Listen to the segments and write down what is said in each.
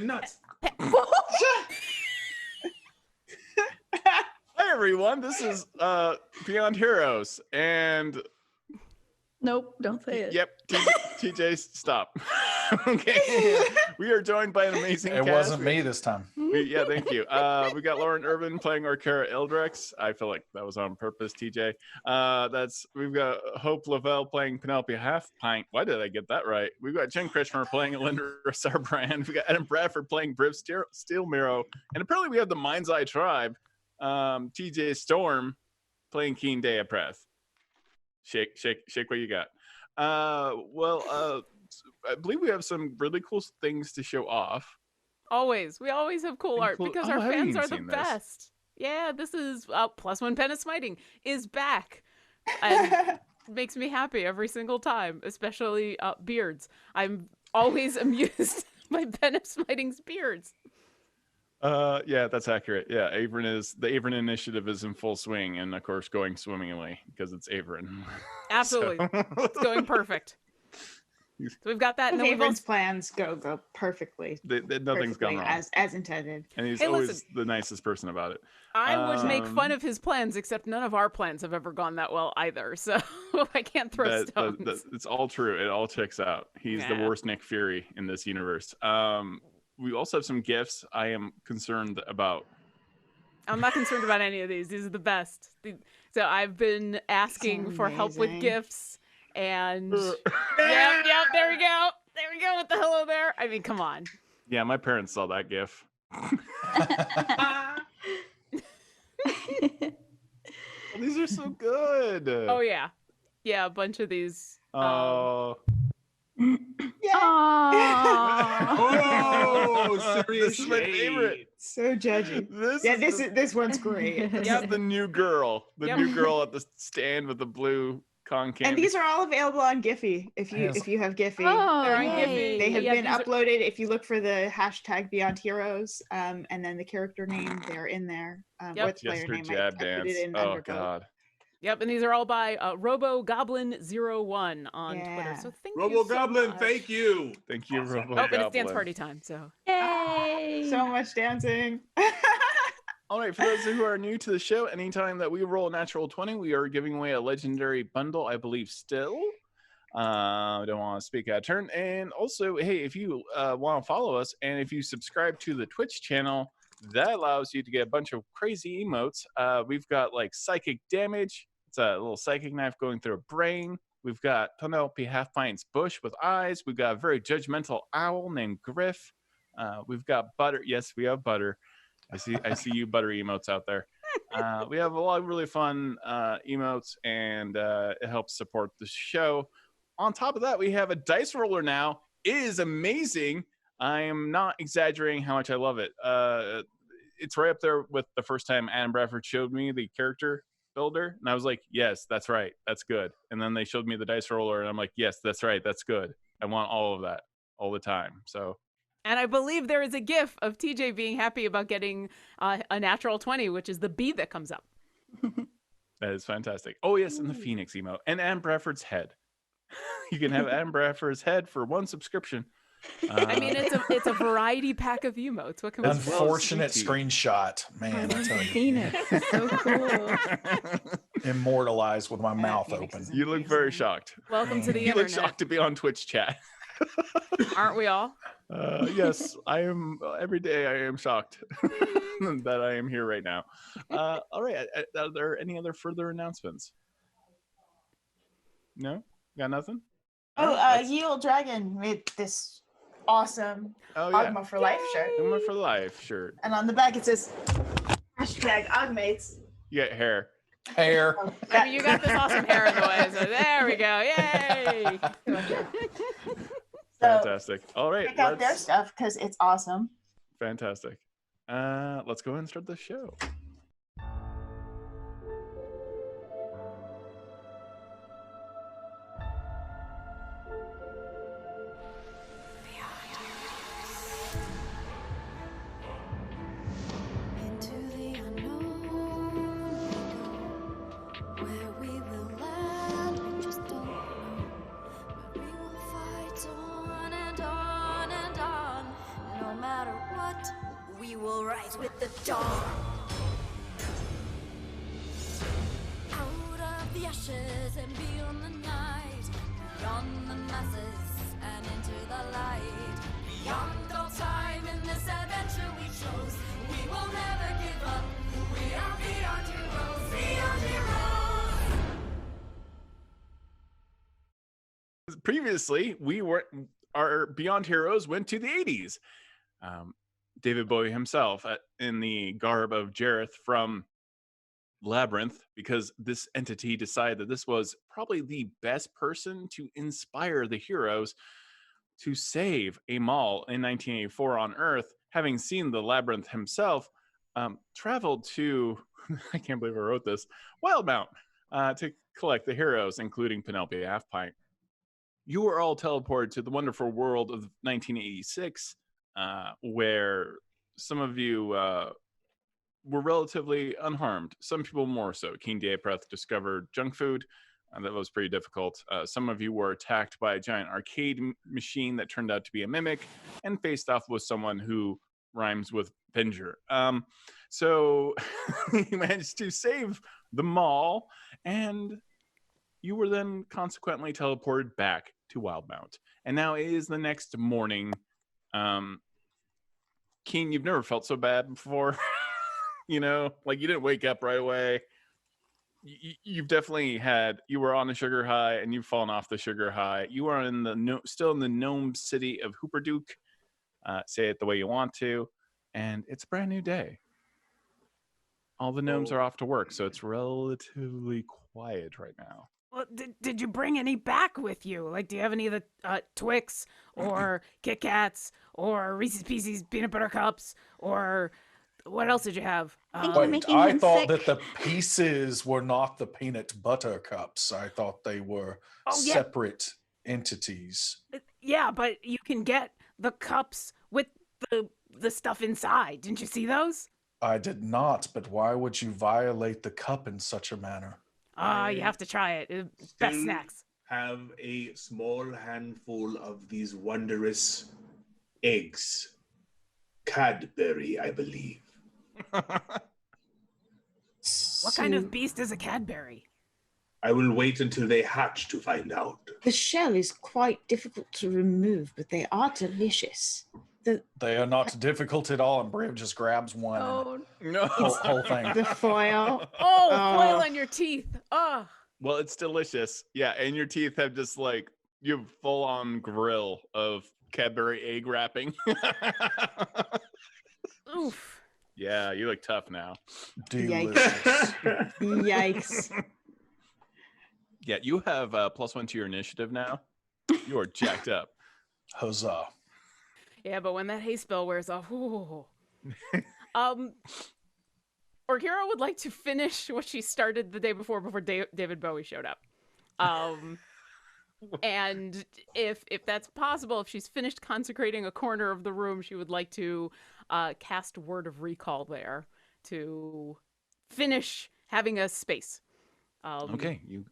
nuts. Hi everyone, this is Beyond Heroes, and Nope, don't say it. yep, TJ, stop. Okay, we are joined by an amazing It cast. wasn't me this time. Yeah, thank you. We got Lauren Irvin playing Orkira Eldritch. I feel like that was on purpose, TJ. We've got Hope LaVelle playing Penelope Half Pint. Why did I get that right? We've got Jen Kretchmer playing Alyndra Sarrbarand. We got Adam Bradford playing Briv Steel Miro, and apparently we have the Mind's Eye Tribe. TJ Storm playing Keen Day Preth. Shake what you got. I believe we have some really cool things to show off. We always have cool art because our fans are the best. Yeah, this is +1 pen of smiting is back, and makes me happy every single time, especially beards. I'm always amused by pen of smiting's beards. Yeah, that's accurate. Yeah, the Avern initiative is in full swing, and of course going swimmingly because it's Avern. Absolutely. It's going perfect. So we've got that. And Avern's plans go perfectly. Nothing's gone wrong. As intended. And he's always the nicest person about it. I would make fun of his plans, except none of our plans have ever gone that well either. So I can't throw stones. It's all true. It all checks out. He's the worst Nick Fury in this universe. We also have some gifts I am concerned about. I'm not concerned about any of these. These are the best. So I've been asking for help with gifts, and yep, there we go. There we go with the hello there. I mean, come on. Yeah, my parents saw that gif. These are so good. Oh yeah, a bunch of these. Oh. Oh, serious. This is my favorite. So judgy. This one's great. This is the new girl. The new girl at the stand with the blue con candy. And these are all available on Giphy if you have Giphy. They're on Giphy. They have been uploaded. If you look for the hashtag Beyond Heroes, and then the character name, they're in there. Or the player name. Jab dance. Oh God. Yep, and these are all by RoboGoblin01 on Twitter. So thank you RoboGoblin, so thank you. Thank you, awesome. RoboGoblin. Oh, and it's dance party time, so. Yay! So much dancing. All right, for those who are new to the show, anytime that we roll a natural 20, we are giving away a legendary bundle, I believe, still. I don't want to speak out of turn. And also, hey, if you want to follow us and if you subscribe to the Twitch channel, that allows you to get a bunch of crazy emotes. We've got like psychic damage. It's a little psychic knife going through a brain. We've got Penelope Half Pint's bush with eyes. We've got a very judgmental owl named Griff. We've got butter. Yes, we have butter. I see you butter emotes out there. We have a lot of really fun emotes, and it helps support the show. On top of that, we have a dice roller now. It is amazing. I am not exaggerating how much I love it. It's right up there with the first time Adam Bradford showed me the character builder, and I was like, yes, that's right, that's good. And then they showed me the dice roller, and I'm like, yes, that's right, that's good. I want all of that all the time. So, and I believe there is a gif of TJ being happy about getting a natural 20, which is the bee that comes up. That is fantastic. Oh yes, and the Phoenix emote and Adam Bradford's head. You can have Adam Bradford's head for one subscription. I mean, it's a variety pack of emotes. What can we Unfortunate screenshot, man. I tell you. Phoenix, so cool. Immortalized with my mouth open. You look very shocked. Welcome to the You internet. look shocked to be on Twitch chat. Aren't we all? Yes, I am. Every day I am shocked that I am here right now. All right. Are there any other further announcements? No? Got nothing? Yield Dragon made this awesome Ogma for Life shirt. Ogma for Life shirt. And on the back it says hashtag Ogmates. You get hair. Hair. I mean, you got this awesome hair in the way, so there we go. Yay! Fantastic. All right. Check out their stuff because it's awesome. Fantastic. Let's go ahead and start the show. No matter What? We will rise with the dawn. Out of the ashes and beyond the night, beyond the masses and into the light. Beyond all time in this adventure we chose, we will never give up. We are beyond heroes, beyond heroes. Previously, our Beyond Heroes went to the 80s. David Bowie himself in the garb of Jareth from Labyrinth, because this entity decided that this was probably the best person to inspire the heroes to save a mall in 1984 on Earth, having seen the Labyrinth himself, traveled to, I can't believe I wrote this, Wildemount, to collect the heroes, including Penelope Halfpint. You were all teleported to the wonderful world of 1986, where some of you were relatively unharmed. Some people more so. King Daepreth discovered junk food. That was pretty difficult. Some of you were attacked by a giant arcade machine that turned out to be a mimic and faced off with someone who rhymes with Venger. So you managed to save the mall, and you were then consequently teleported back to Wildemount. And now it is the next morning. Keen, you've never felt so bad before. You know, like you didn't wake up right away. You've definitely you were on a sugar high and you've fallen off the sugar high. You are still in the gnome city of Hooperduke. Say it the way you want to. And it's a brand new day. All the gnomes are off to work, so it's relatively quiet right now. Well, did you bring any back with you? Like, do you have any of the Twix or Kit Kats or Reese's Pieces peanut butter cups, or what else did you have? I thought that the pieces were not the peanut butter cups. I thought they were separate entities. Yeah, but you can get the cups with the stuff inside. Didn't you see those? I did not, but why would you violate the cup in such a manner? You have to try it. Best snacks. Have a small handful of these wondrous eggs. Cadbury, I believe. What kind of beast is a Cadbury? I will wait until they hatch to find out. The shell is quite difficult to remove, but they are delicious. They are not difficult at all, and Briv just grabs one. Oh, no. Whole thing. The foil. Foil on your teeth. Oh. Well, it's delicious. Yeah, and your teeth have just like, you have full-on grill of Cadbury egg wrapping. Oof. Yeah, you look tough now. Delicious. Yikes. Yeah, you have +1 to your initiative now. You are jacked up. Huzzah. Yeah, but when that hay spell wears off, ooh. Orkira would like to finish what she started the day before David Bowie showed up. And if that's possible, if she's finished consecrating a corner of the room, she would like to cast Word of Recall there to finish having a space. Okay, you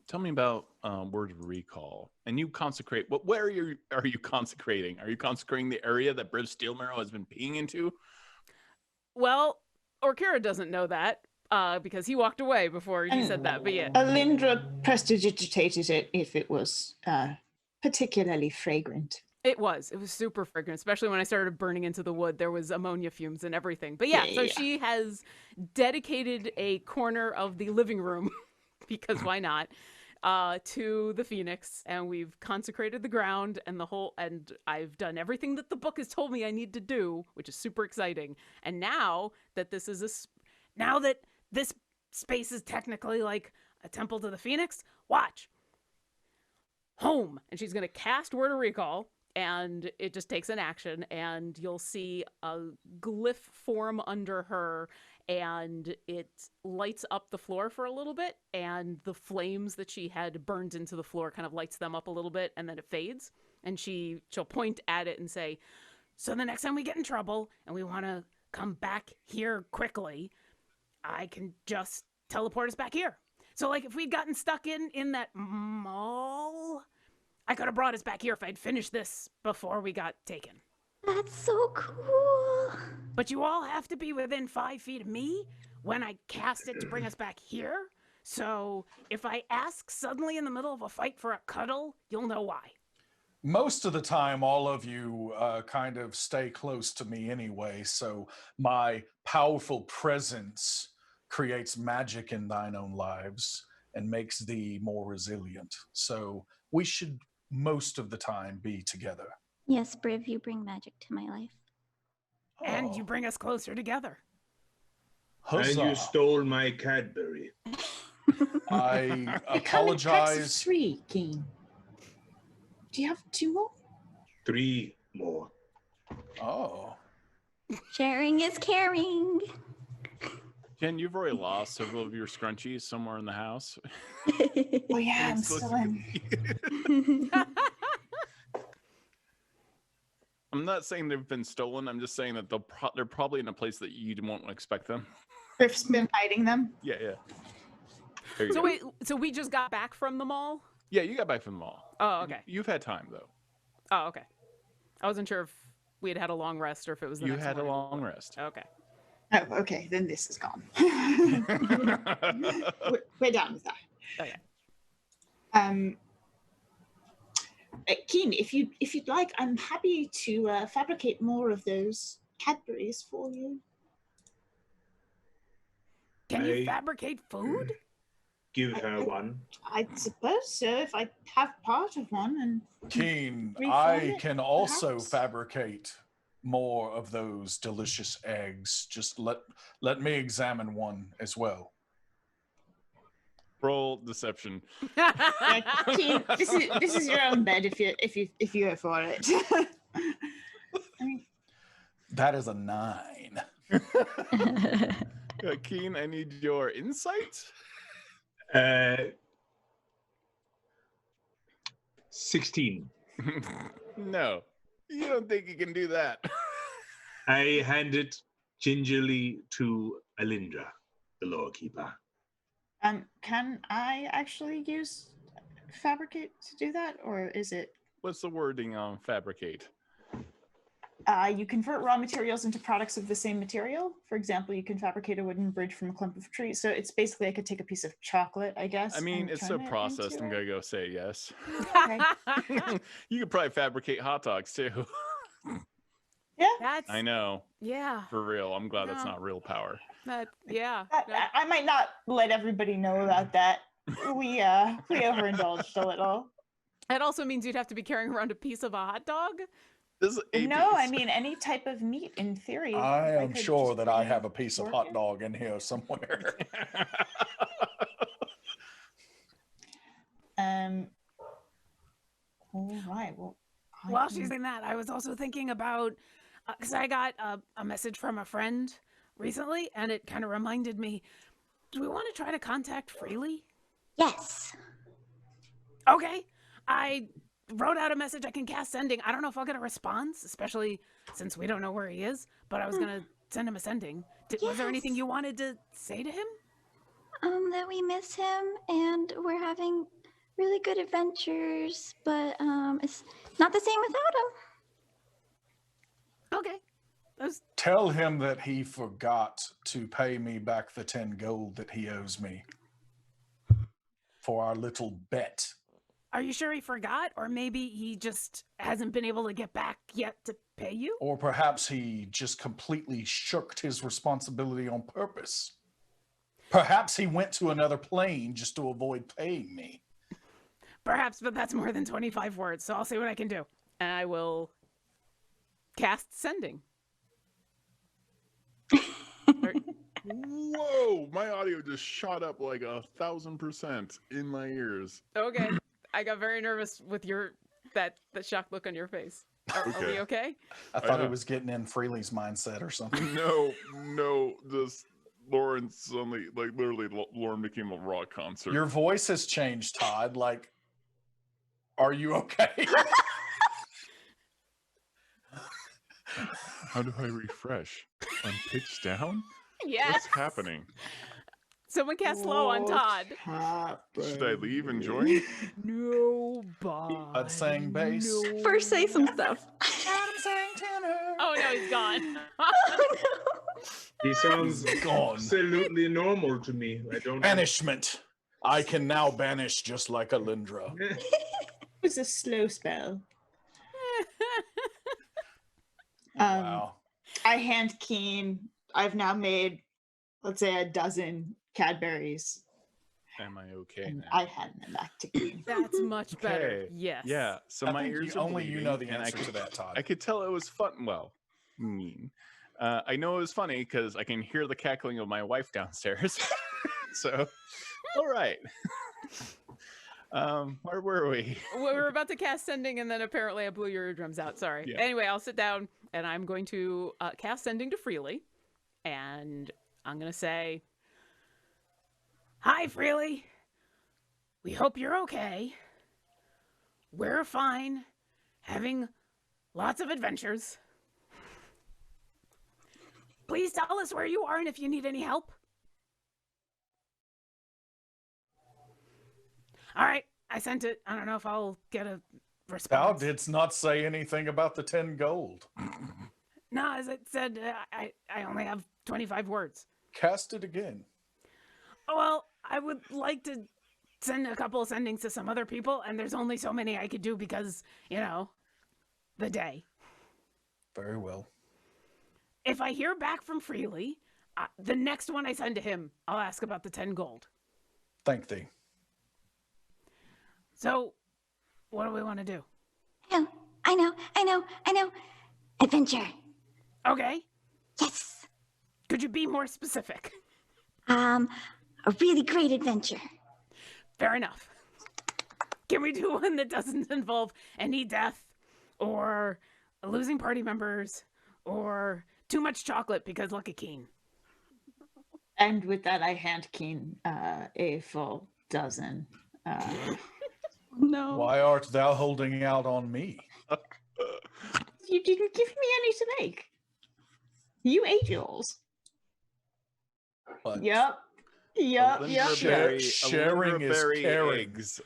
tell me about Word of Recall, and you consecrate. Where are you consecrating? Are you consecrating the area that Briv Steelmarrow has been peeing into? Well, Orkira doesn't know that because he walked away before he said that. But yeah, Alyndra prestidigitated it if it was particularly fragrant. It was super fragrant, especially when I started burning into the wood. There was ammonia fumes and everything. But so she has dedicated a corner of the living room, because why not, to the Phoenix. And we've consecrated the ground and and I've done everything that the book has told me I need to do, which is super exciting. And now that this space is technically like a temple to the Phoenix, watch. Home. And she's going to cast Word of Recall. And it just takes an action, and you'll see a glyph form under her, and it lights up the floor for a little bit, and the flames that she had burned into the floor kind of lights them up a little bit, and then it fades. And she'll point at it and say, so the next time we get in trouble and we want to come back here quickly, I can just teleport us back here. So like if we'd gotten stuck in that mall, I could have brought us back here if I'd finished this before we got taken. That's so cool. But you all have to be within 5 feet of me when I cast it to bring us back here. So if I ask suddenly in the middle of a fight for a cuddle, you'll know why. Most of the time, all of you kind of stay close to me anyway, so my powerful presence creates magic in thine own lives and makes thee more resilient. So we should most of the time be together. Yes, Briv, you bring magic to my life. And you bring us closer together. Huzzah. And you stole my Cadbury. I They come in packs of apologize. 3, Keen. Do you have 2 more? 3 more. Oh. Sharing is caring. Jen, you've already lost several of your scrunchies somewhere in the house. Oh yeah, I'm It's still supposed in. I'm not saying they've been stolen. I'm just saying that they're probably in a place that you won't expect them. Griff's been hiding them. Yeah, yeah. There you So go. wait, so we just got back from the mall? Yeah, you got back from the mall. Oh, okay. You've had time though. Oh, okay. I wasn't sure if we had a long rest or if it was the You next had a morning. long rest. Okay. Oh, okay. Then this is gone. we're done with that. Okay. Keen, if you'd like, I'm happy to fabricate more of those Cadburys for you. Can you I- fabricate food? Give her one. I suppose so, if I have part of one. And Keen, Reform I it, can also perhaps? fabricate more of those delicious eggs. Just let me examine one as well. Roll deception. Keen, this is your own bed if you go for it. I mean, That is a 9. Keen, I need your insight. 16. No, you don't think you can do that. I hand it gingerly to Alyndra, the Lorekeeper. can I actually use fabricate to do that, or is it? What's the wording on fabricate? You convert raw materials into products of the same material. For example, you can fabricate a wooden bridge from a clump of trees. So it's basically I could take a piece of chocolate, I guess. I mean, and it's turn so it processed. into I'm a- gonna go say yes. Okay. You could probably fabricate hot dogs too. Yeah. That's I know, yeah. for real. I'm glad that's No. not real power. That yeah. I might not let everybody know about that. We overindulged a little. That also means you'd have to be carrying around a piece of a hot dog. This is a No, I piece. mean any type of meat in theory. I am could sure just that I be have a piece of hot working. dog in here somewhere. All right. Well, While she's saying that, I was also thinking about because I got a message from a friend recently, and it kind of reminded me. Do we want to try to contact Freely? Yes. Okay. I wrote out a message I can cast sending. I don't know if I'll get a response, especially since we don't know where he is, but I was going to send him a sending. Was there anything Yes. you wanted to say to him? That we miss him and we're having really good adventures, but it's not the same without him. Okay. Tell him that he forgot to pay me back the 10 gold that he owes me for our little bet. Are you sure he forgot? Or maybe he just hasn't been able to get back yet to pay you? Or perhaps he just completely shirked his responsibility on purpose. Perhaps he went to another plane just to avoid paying me. Perhaps, but that's more than 25 words, so I'll see what I can do. And I will cast sending. Whoa! My audio just shot up like 1,000% in my ears. Okay. I got very nervous with that shocked look on your face. Are we okay? I thought he know. was getting in Freely's mindset or something. No, just Lauren suddenly, like literally, Lauren became a rock concert. Your voice has changed, Todd. Like, are you okay? How do I refresh? I'm pitched down? Yes. What's happening? Someone cast slow on Todd. Should I leave and join? Nobody. Todd sang bass. First, say some stuff. Adam sang tenor. no, he's gone. He sounds Gone. absolutely normal to me. I don't. Banishment. I can now banish just like Alyndra. It was a slow spell. Wow. I hand Keen. I've now made, let's say, 12 Cadberries. Am I okay And now? I hand them back to Keen. That's much better. Okay. Yes. Yeah. So I my think ears you, are only you bleeding, know the and answer to that, Todd. I could tell it was fun. Well, mean. I know it was funny because I can hear the cackling of my wife downstairs. So, all right. Where were we? We were about to cast Sending, and then apparently I blew your eardrums out. Sorry. Yeah. Anyway, I'll sit down, and I'm going to cast Sending to Freely. And I'm going to say, "Hi, Freely. We hope you're okay. We're fine, having lots of adventures. Please tell us where you are and if you need any help." All right, I sent it. I don't know if I'll get a Thou response. didst not say anything about the 10 gold. No, as it said, I only have 25 words. Cast it again. Well, I would like to send a couple of sendings to some other people, and there's only so many I could do because, the day. Very well. If I hear back from Freely, the next one I send to him, I'll ask about the 10 gold. Thank thee. So, what do we want to do? I know. Adventure. Okay. Yes. Could you be more specific? A really great adventure. Fair enough. Can we do one that doesn't involve any death or losing party members or too much chocolate because look at Keen? And with that, I hand Keen a full dozen. No. Why art thou holding out on me? You didn't give me any to make. You ate yours. But Yep. Sharing is Berry caring. eggs.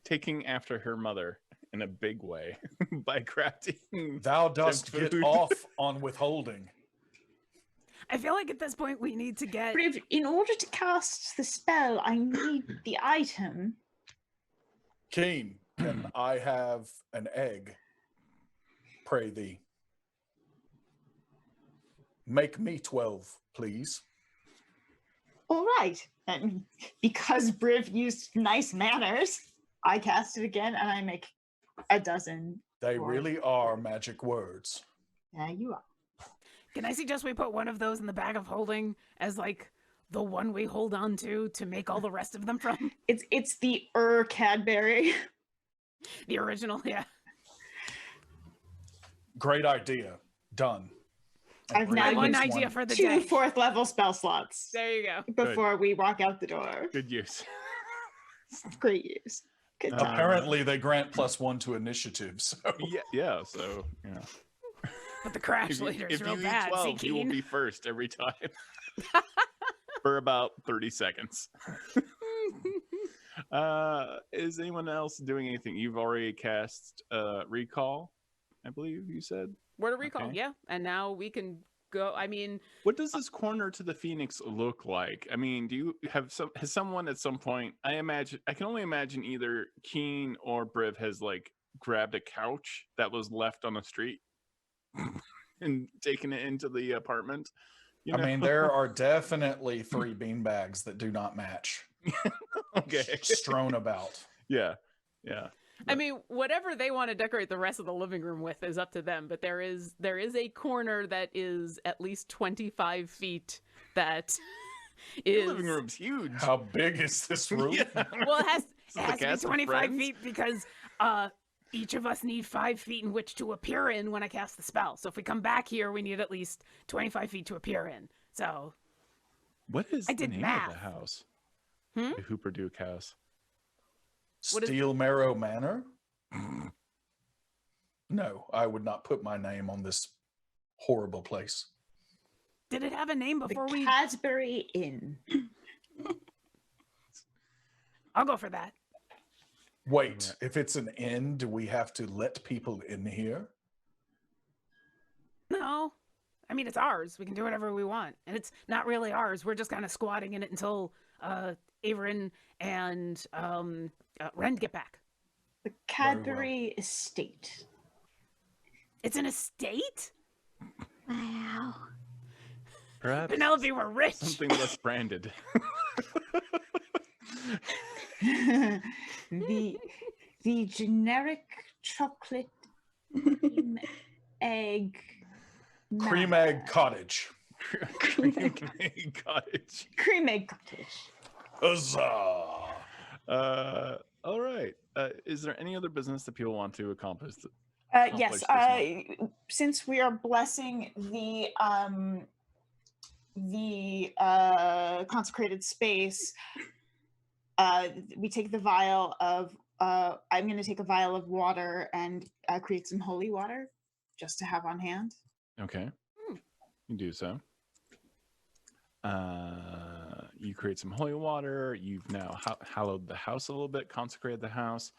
Taking after her mother in a big way by crafting. Thou dost Junk get food. off on withholding. I feel like at this point we need to get... Briv, in order to cast the spell, I need the item. Keen, can I have an egg? Pray thee. Make me 12, please. All right. And because Briv used nice manners, I cast it again and I make 12. They Or- really are magic words. Yeah, you are. Can I suggest we put one of those in the bag of holding as like the one we hold on to make all the rest of them from? It's the Cadberry. The original, yeah. Great idea. Done. And I've bring now at One least idea for the 2 day. 4th level spell slots There you go. before we walk out the door. Good use. Great use. Good time. Apparently, they grant +1 to initiative. So Yeah. So yeah. But the crash leader's If real you bad. eat 12, See, you will Keen? be first every time for about 30 seconds. Is anyone else doing anything? You've already cast recall, I believe you said. Word of recall, Okay. yeah. And now we can go. I mean, What does this corner to the Phoenix look like? I mean, do you have has someone at some point? I can only imagine either Keen or Briv has like grabbed a couch that was left on the street and taken it into the apartment. You know? I mean, there are definitely 3 beanbags that do not match okay. strewn about. Yeah. I mean, whatever they want to decorate the rest of the living room with is up to them. But there is a corner that is at least 25 feet that Your is living room's huge. How big is this room? Yeah. well, it has This is the to be cast of 25 Friends? feet because each of us need 5 feet in which to appear in when I cast the spell. So if we come back here, we need at least 25 feet to appear in. So What is I the did name math. of the house? Hmm? The Hooper Duke house. What is- Steel Marrow Manor? No, I would not put my name on this horrible place. did it have a name The before we? Cadbury Inn. I'll go for that. Wait, if it's an inn, do we have to let people in here? No. I mean, it's ours. We can do whatever we want. And it's not really ours. We're just kind of squatting in it until Averin and Ren get back. The Cadbury Estate. It's an estate? Wow. Perhaps Penelope, we're rich. something less branded. the generic chocolate cream egg Cottage. Cream egg cottage. Cream egg cottage. Huzzah! All right. Is there any other business that people want to accomplish? Yes. Since we are blessing the consecrated space, we take the vial of. I'm going to take a vial of water and create some holy water, just to have on hand. Okay. You do so. You create some holy water. You've now hallowed the house a little bit, consecrated the house,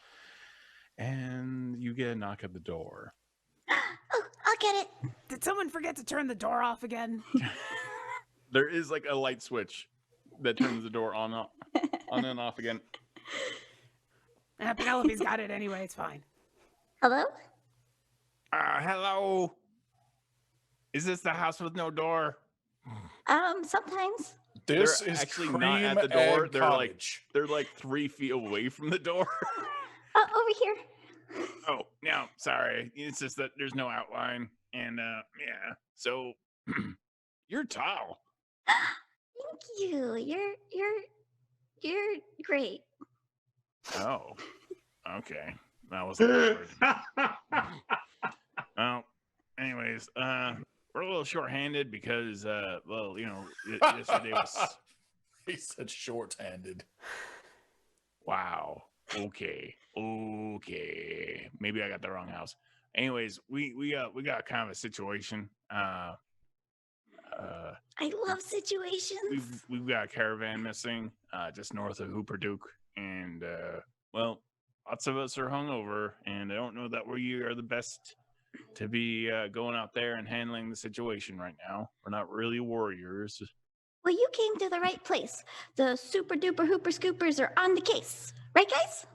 and you get a knock at the door. Oh, I'll get it. Did someone forget to turn the door off again? There is like a light switch that turns the door on and off again. Penelope's got it anyway. It's fine. Hello? Hello. Is this the house with no door? Sometimes. This They're is actually cream not at the door. egg They're cottage. like 3 feet away from the door. Over here. Oh, no, sorry. It's just that there's no outline. And yeah. So you're tall. Thank you. You're great. Oh. Okay. That was awkward. Well, anyways, we're a little short-handed because well, you know, yesterday was He said short-handed. wow. Okay. Maybe I got the wrong house. Anyways, we got kind of a situation. I love situations. We've got a caravan missing just north of Hooperduke, and well, lots of us are hungover, and I don't know that we are the best to be going out there and handling the situation right now. We're not really warriors. Well, you came to the right place. The super duper hooper scoopers are on the case. Right, guys?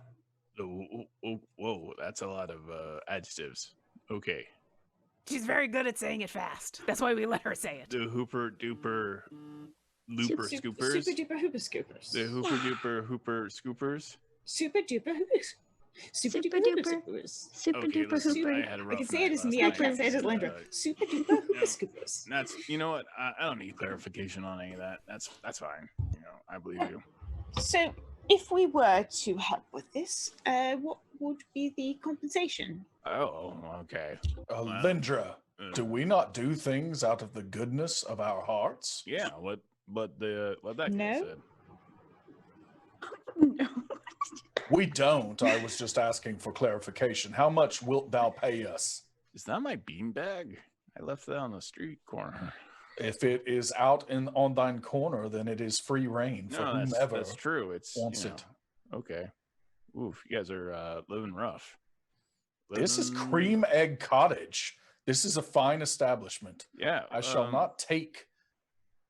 Whoa, that's a lot of adjectives. Okay. She's very good at saying it fast. That's why we let her say it. The hooper duper looper scoopers. Super duper hooper scoopers. The hooper duper hooper scoopers. Super duper hoopers. Super duper hooper scoopers. Super Okay, duper listen, hooper. I can say it as me. I can't say it as Alyndra. Super duper hooper scoopers. That's, you know what? I don't need clarification on any of that. That's fine. You know, I believe you. So, if we were to help with this, what would be the compensation? Oh, okay. Alyndra, do we not do things out of the goodness of our hearts? Yeah. What that guy No. said. No. We don't. I was just asking for clarification. How much wilt thou pay us? Is that my beanbag? I left that on the street corner. If it is out on thine corner, then it is free reign for No, whomever that's true. It's wants you know, it. Okay. Oof, you guys are living rough. This is Cream Egg Cottage. This is a fine establishment. Yeah. I shall not take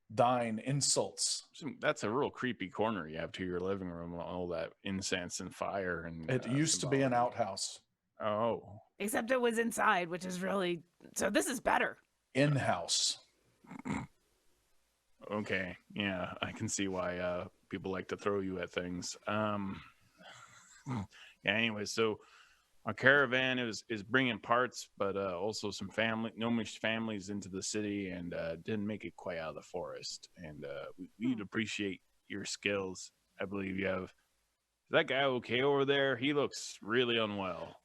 thine insults. That's a real creepy corner you have to your living room, all that incense and fire, and It used to be an outhouse. Oh. Except it was inside, which is really... So this is better. In-house. Okay. Yeah, I can see why people like to throw you at things. Yeah. Anyway, so our caravan is bringing parts, but also some gnomish families into the city, and didn't make it quite out of the forest. And we'd appreciate your skills. I believe you have. Is that guy okay over there? He looks really unwell.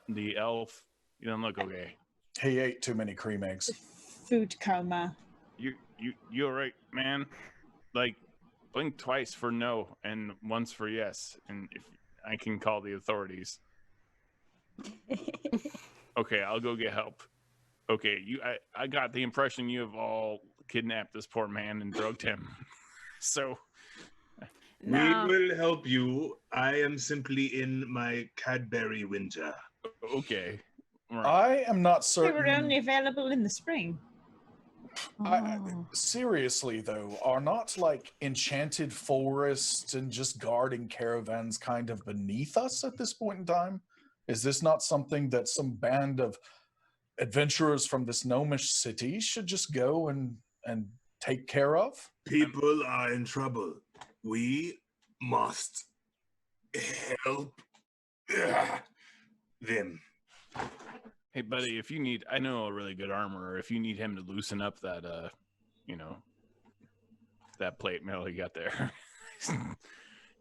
The elf, he doesn't look okay. He ate too many cream eggs. Food coma. You all right, man? Like, blink twice for no and once for yes, and if I can call the authorities. Okay, I'll go get help. Okay, I got the impression you have all kidnapped this poor man and drugged him. So No. We will help you. I am simply in my Cadbury winter. Okay. Right. I am not They certain. were only available in the spring. Seriously, though, are not like enchanted forests and just guarding caravans kind of beneath us at this point in time? Is this not something that some band of adventurers from this gnomish city should just go and take care of? People are in trouble. We must help them. Hey, buddy, if you need, I know a really good armorer. If you need him to loosen up that, that plate mail you got there,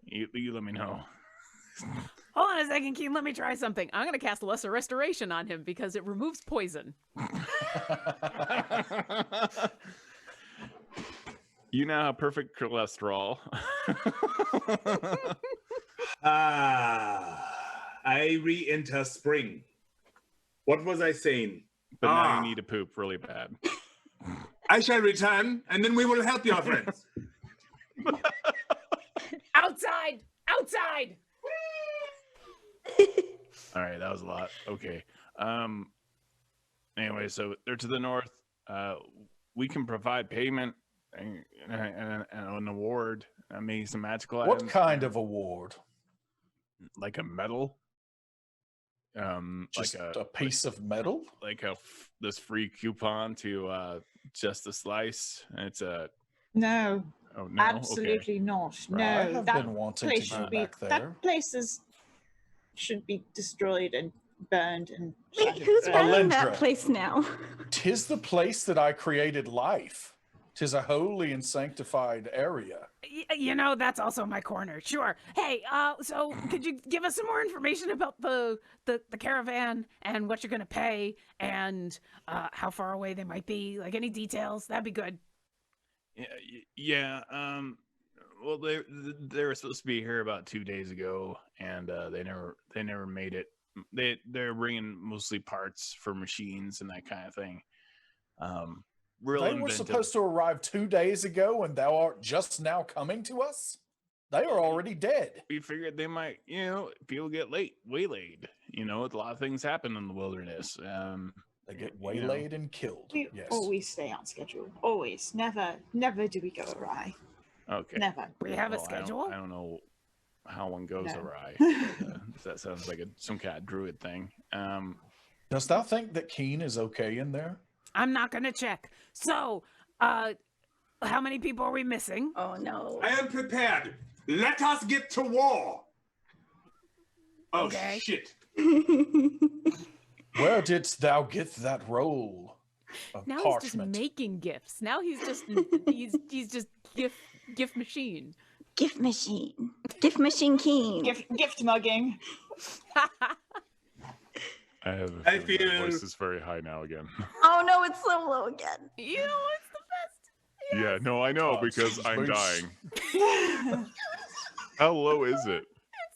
you let me know. Hold on a second, Keen. Let me try something. I'm going to cast Lesser Restoration on him because it removes poison. You now have perfect cholesterol. I re-enter spring. What was I saying? But now you need to poop really bad. I shall return, and then we will help your friends. Outside! Outside! All right, that was a lot. Okay. Anyway, so they're to the north. We can provide payment and an award. Maybe some magical items. What kind of award? Like a medal. Just like a piece of metal? Like this free coupon to Just a Slice. It's a No. Oh no! Absolutely not. Right. No, I have that been wanting place to go should be back there. that place should be destroyed and burned and. Wait, who's running that Alyndra. place now? 'Tis the place that I created life. 'Tis a holy and sanctified area. You know, that's also my corner. Sure. Hey, so could you give us some more information about the caravan and what you're going to pay and how far away they might be? Like any details? That'd be good. Yeah. Well, they were supposed to be here about 2 days ago, and they never made it. They're bringing mostly parts for machines and that kind of thing. They were supposed to arrive 2 days ago, and thou art just now coming to us? They are already dead. We figured they might, people get waylaid. A lot of things happen in the wilderness. They get waylaid and killed. We always stay on schedule. Always. Never do we go awry. Okay. Never. We have a schedule? I don't know how one goes awry. That sounds like some kind of druid thing. Dost thou think that Keen is okay in there? I'm not going to check. So, how many people are we missing? Oh, no. I am prepared. Let us get to war. Oh, Okay. shit. Where didst thou get that roll of Now parchment? he's just making gifts. Now he's just he's just gift machine. Gift machine. Gift machine Keen. Gift mugging. I feel my voice is very high now again. Oh, no, it's so low again. You know what's the best? Yeah, no, I know because I'm dying. How low is it?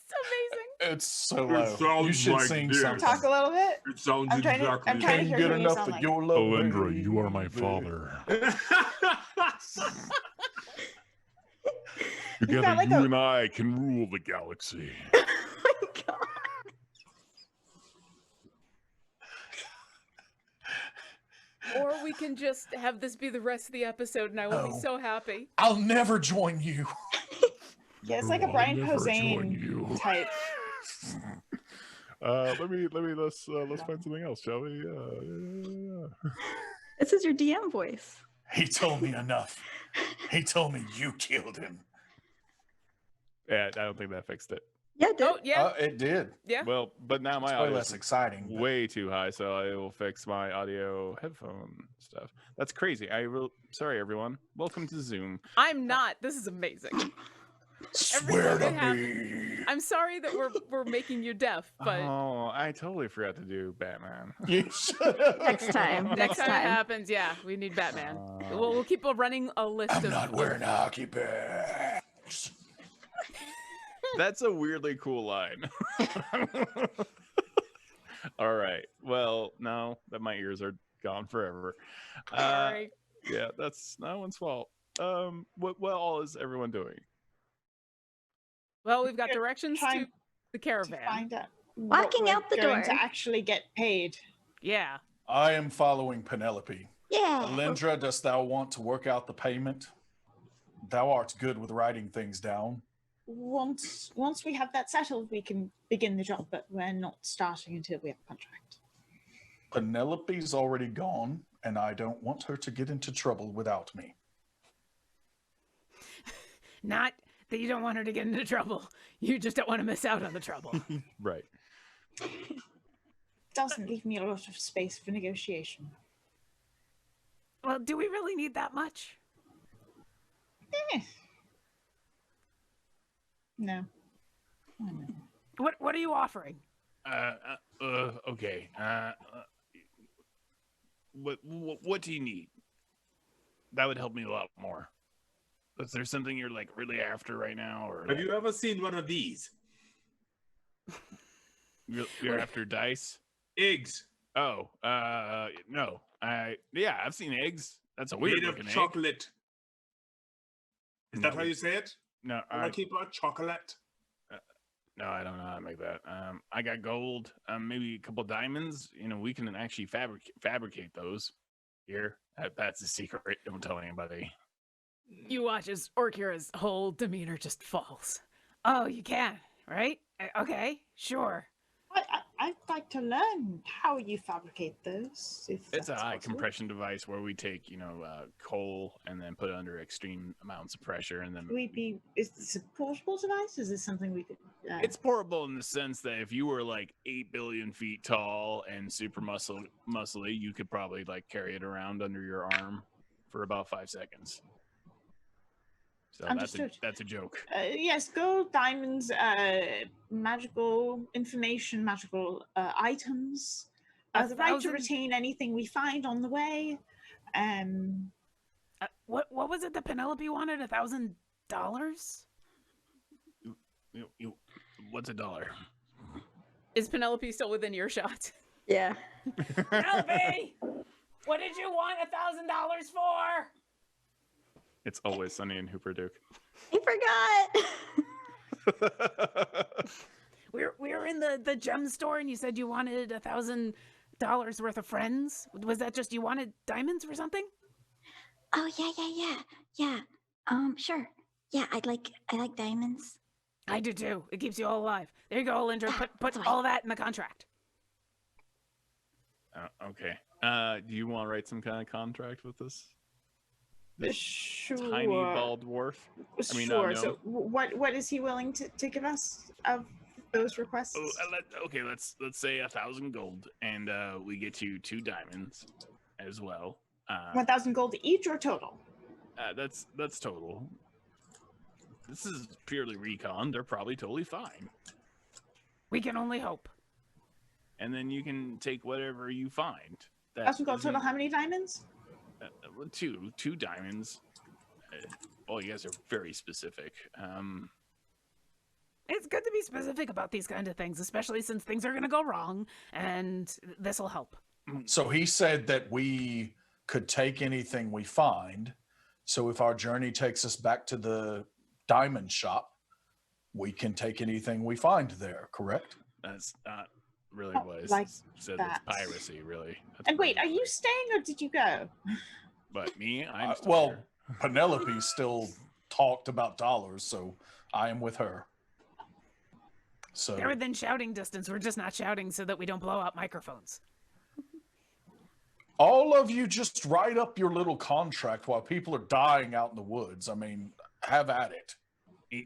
It's amazing. It's so low. sounds You should like sing this. something. Talk a little bit. It sounds I'm trying to exactly hear Good what you enough sound for like. your love. Alyndra, you are my father. Together, like you a- and I can rule the galaxy. Oh, my God. Or we can just have this be the rest of the episode, and I will be No. so happy. I'll never join you. Yeah, it's like a I'll Brian never join Posehn you. type. Let's find something else, shall we? This is your DM voice. He told me enough. He told me you killed him. Yeah, I don't think that fixed it. Yeah, dude. Oh, yeah. It did. Yeah. Well, but now my It's way audio less is exciting. but- way too high, so I will fix my audio headphone stuff. That's crazy. Sorry, everyone. Welcome to Zoom. I'm not. This is amazing. Swear to Everything happens. me. I'm sorry that we're making you deaf, but Oh, I totally forgot to do Batman. You should have. Next time. next time it happens, yeah, we need Batman. We'll keep running a list I'm of. not wearing hockey pants. That's a weirdly cool line. All right. Well, no, that my ears are gone forever. Sorry. Yeah, that's no one's fault. What all is everyone doing? Well, we've got directions to the caravan. To find out Walking out the door to actually get paid. Yeah. I am following Penelope. Yeah. Alyndra, dost thou want to work out the payment? Thou art good with writing things down. Once we have that settled, we can begin the job, but we're not starting until we have a contract. Penelope's already gone, and I don't want her to get into trouble without me. Not that you don't want her to get into trouble. You just don't want to miss out on the trouble. Right. Doesn't leave me a lot of space for negotiation. Well, do we really need that much? No. What are you offering? Okay. What do you need? That would help me a lot more. Is there something you're like really after right now, or have you ever seen one of these? You're after dice? Eggs. Oh, no. I've seen eggs. That's a weird made looking of egg. chocolate. Is No. that how you say it? No, Lorekeeper, chocolate. no, I don't know how to make that. I got gold, maybe a couple diamonds. You know, we can actually fabricate those. Here, that's the secret. Don't tell anybody. You watch as Orkira's whole demeanor just falls. Oh, you can, right? Okay, sure. I'd like to learn how you fabricate those. It's a high possible. compression device where we take, coal and then put it under extreme amounts of pressure, and then Is this a portable device? Is this something we could? It's portable in the sense that if you were like 8 billion feet tall and super muscly, you could probably like carry it around under your arm for about 5 seconds. So that's a joke. Yes, gold, diamonds, magical information, magical items. The right to retain anything we find on the way. What was it that Penelope wanted? $1,000? What's $1? Is Penelope still within earshot? Yeah. Penelope, what did you want $1,000 for? It's always sunny in Hooperduke. I forgot. We were in the gem store and you said you wanted $1,000 worth of friends. Was that just you wanted diamonds or something? Oh yeah. Sure. Yeah, I like diamonds. I do too. It keeps you all alive. There you go, Alyndra. Put all that in the contract. Okay. Do you want to write some kind of contract with this? Sure. Tiny bald dwarf. Sure. So, what is he willing to give us of those requests? Okay, let's say 1,000 gold, and we get you 2 diamonds as well. 1,000 gold each or total? That's total. This is purely recon. They're probably totally fine. We can only hope. And then you can take whatever you find. 1,000 gold total. How many diamonds? 2 diamonds. Oh, you guys are very specific. It's good to be specific about these kind of things, especially since things are going to go wrong, and this will help. So he said that we could take anything we find. So if our journey takes us back to the diamond shop, we can take anything we find there, correct? That's not really what it said. It's piracy, really. That's and wait, are you staying or did you go? But me, I'm still well, here. Penelope still talked about dollars, so I am with her. So They're within shouting distance. We're just not shouting so that we don't blow out microphones. all of you just write up your little contract while people are dying out in the woods. I mean, have at it.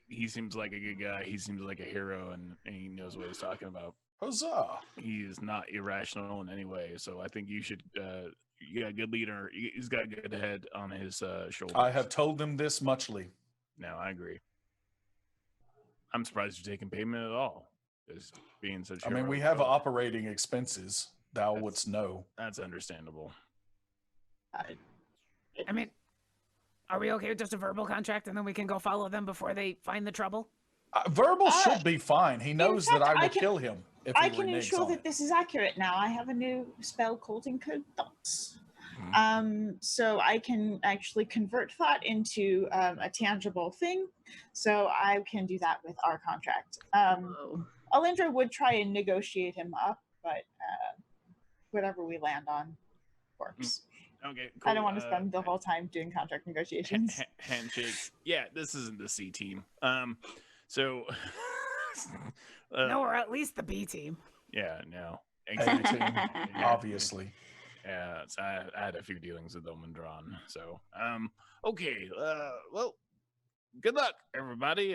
He seems like a good guy. He seems like a hero, and he knows what he's talking about. Huzzah! He is not irrational in any way. So I think you should. You got a good leader. He's got a good head on his shoulders. I have told them this muchly. No, I agree. I'm surprised you're taking payment at all. Just being such. I mean, we have operating expenses. Thou wouldst know. That's understandable. I mean, are we okay with just a verbal contract, and then we can go follow them before they find the trouble? Verbal should be fine. He knows that I will kill him if he I can reneges ensure on that it. this is accurate now. I have a new spell called Encode Thoughts. So I can actually convert thought into a tangible thing. So I can do that with our contract. Alyndra would try and negotiate him up, but whatever we land on works. Okay, cool. I don't want to spend the whole time doing contract negotiations. Handshakes. Yeah, this isn't the C team. So no, or at least the B team. Yeah, no. Exactly. Obviously. Yeah, so I had a few dealings with them and drawn. So, okay. Well, good luck, everybody.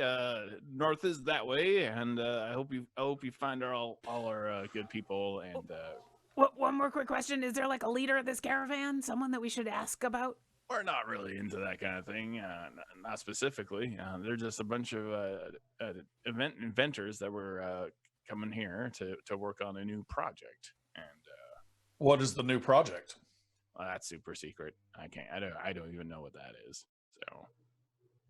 North is that way, and I hope you find all our good people. And one more quick question: is there like a leader of this caravan? Someone that we should ask about? We're not really into that kind of thing. Not specifically. They're just a bunch of inventors that were coming here to work on a new project. And what is the new project? Well, that's super secret. I don't even know what that is.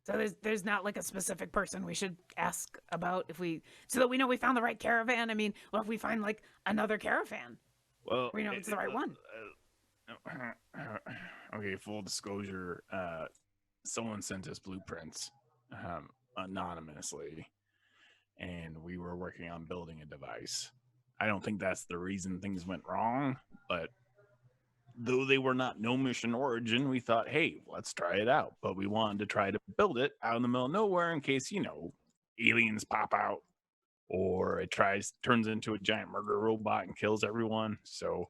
So there's not like a specific person we should ask about so that we know we found the right caravan. I mean, what if we find like another caravan? Well, we know it's the right one. Okay, full disclosure. Someone sent us blueprints anonymously, and we were working on building a device. I don't think that's the reason things went wrong, but though they were not gnomish in origin, we thought, hey, let's try it out. But we wanted to try to build it out in the middle of nowhere in case, aliens pop out or it turns into a giant murder robot and kills everyone. So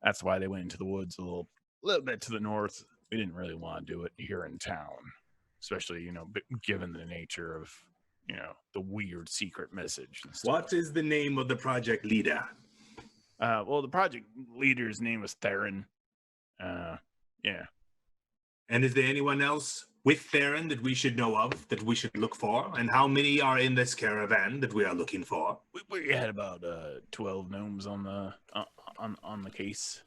that's why they went into the woods a little bit to the north. We didn't really want to do it here in town, especially, given the nature of, the weird secret message. What is the name of the project leader? Well, the project leader's name was Theron. Yeah. And is there anyone else with Theron that we should know of, that we should look for? And how many are in this caravan that we are looking for? We had about 12 gnomes on the case,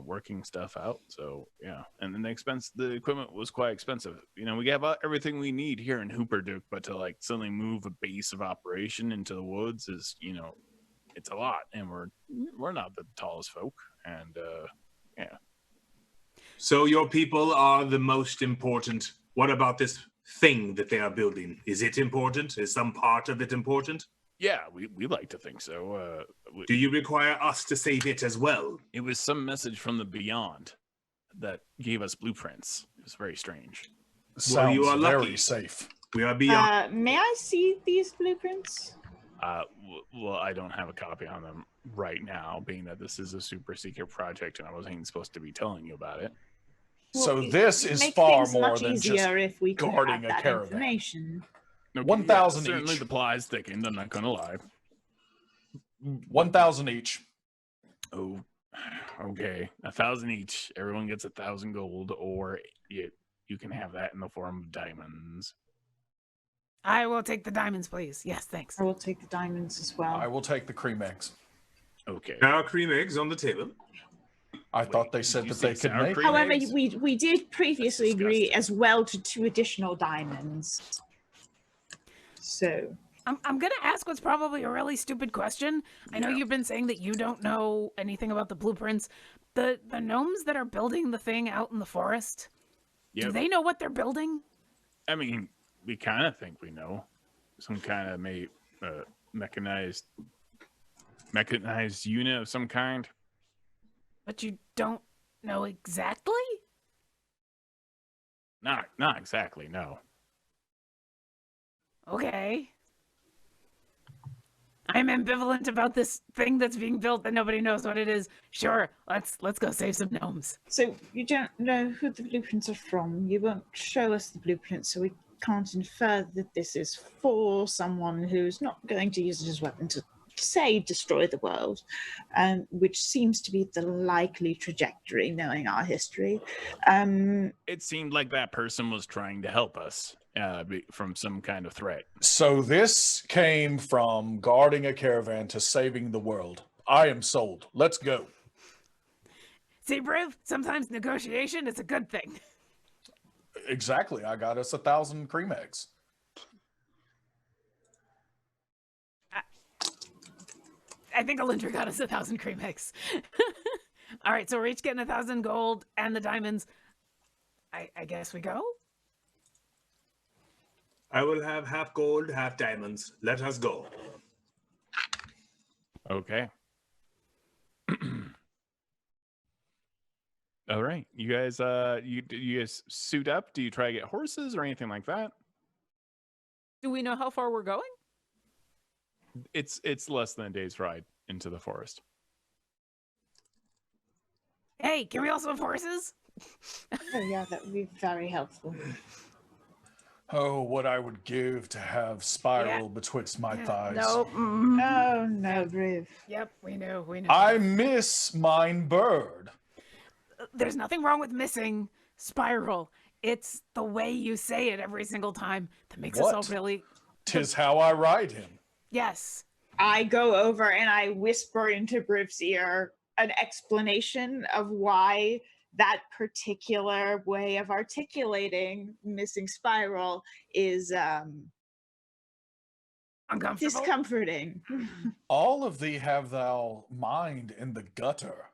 working stuff out. So yeah, and then the equipment was quite expensive. We have everything we need here in Hooperduke, but to suddenly move a base of operation into the woods is, it's a lot, and we're not the tallest folk, and yeah. So your people are the most important. What about this thing that they are building? Is it important? Is some part of it important? Yeah, we like to think so. Do you require us to save it as well? It was some message from the Beyond that gave us blueprints. It was very strange. Sounds you are very safe. We are beyond. May I see these blueprints? Well, I don't have a copy on them right now, being that this is a super secret project and I wasn't even supposed to be telling you about it. Well, so this is far more than just if we guarding have a that caravan. Information. Okay, 1,000 certainly each. the plies thickened, I'm not going to lie. 1,000 each. Oh, okay. 1,000 each. Everyone gets 1,000 gold, or you can have that in the form of diamonds. I will take the diamonds, please. Yes, thanks. I will take the diamonds as well. I will take the cream eggs. Okay. Now cream eggs on the table. I thought they said that they could make. However, we did previously agree as well to 2 additional diamonds. So I'm gonna ask what's probably a really stupid question. I know you've been saying that you don't know anything about the blueprints. The gnomes that are building the thing out in the forest, do they know what they're building? I mean, we kind of think we know. Some kind of mechanized unit of some kind. But you don't know exactly? Not exactly, no. Okay. I'm ambivalent about this thing that's being built that nobody knows what it is. Sure, let's go save some gnomes. So you don't know who the blueprints are from. You won't show us the blueprints, so we can't infer that this is for someone who's not going to use it as a weapon to, say, destroy the world, which seems to be the likely trajectory, knowing our history. It seemed like that person was trying to help us from some kind of threat. So this came from guarding a caravan to saving the world. I am sold. Let's go. See, Briv, sometimes negotiation is a good thing. Exactly. I got us 1,000 cream eggs. I think Alyndra got us 1,000 cream eggs. All right, so we're each getting 1,000 gold and the diamonds. I guess we go? I will have half gold, half diamonds. Let us go. Okay. All right, you guys. You guys suit up? Do you try to get horses or anything like that? Do we know how far we're going? It's less than a day's ride into the forest. Hey, can we also have horses? Oh yeah, that would be very helpful. Oh, what I would give to have Spiral betwixt my thighs. Nope. Oh no, Briv. Yep, we know. I miss mine bird. There's nothing wrong with missing Spiral. It's the way you say it every single time that makes us all really... 'Tis how I ride him. Yes. I go over and I whisper into Briv's ear an explanation of why that particular way of articulating missing Spiral is Uncomfortable. discomforting. All of thee have thou mind in the gutter.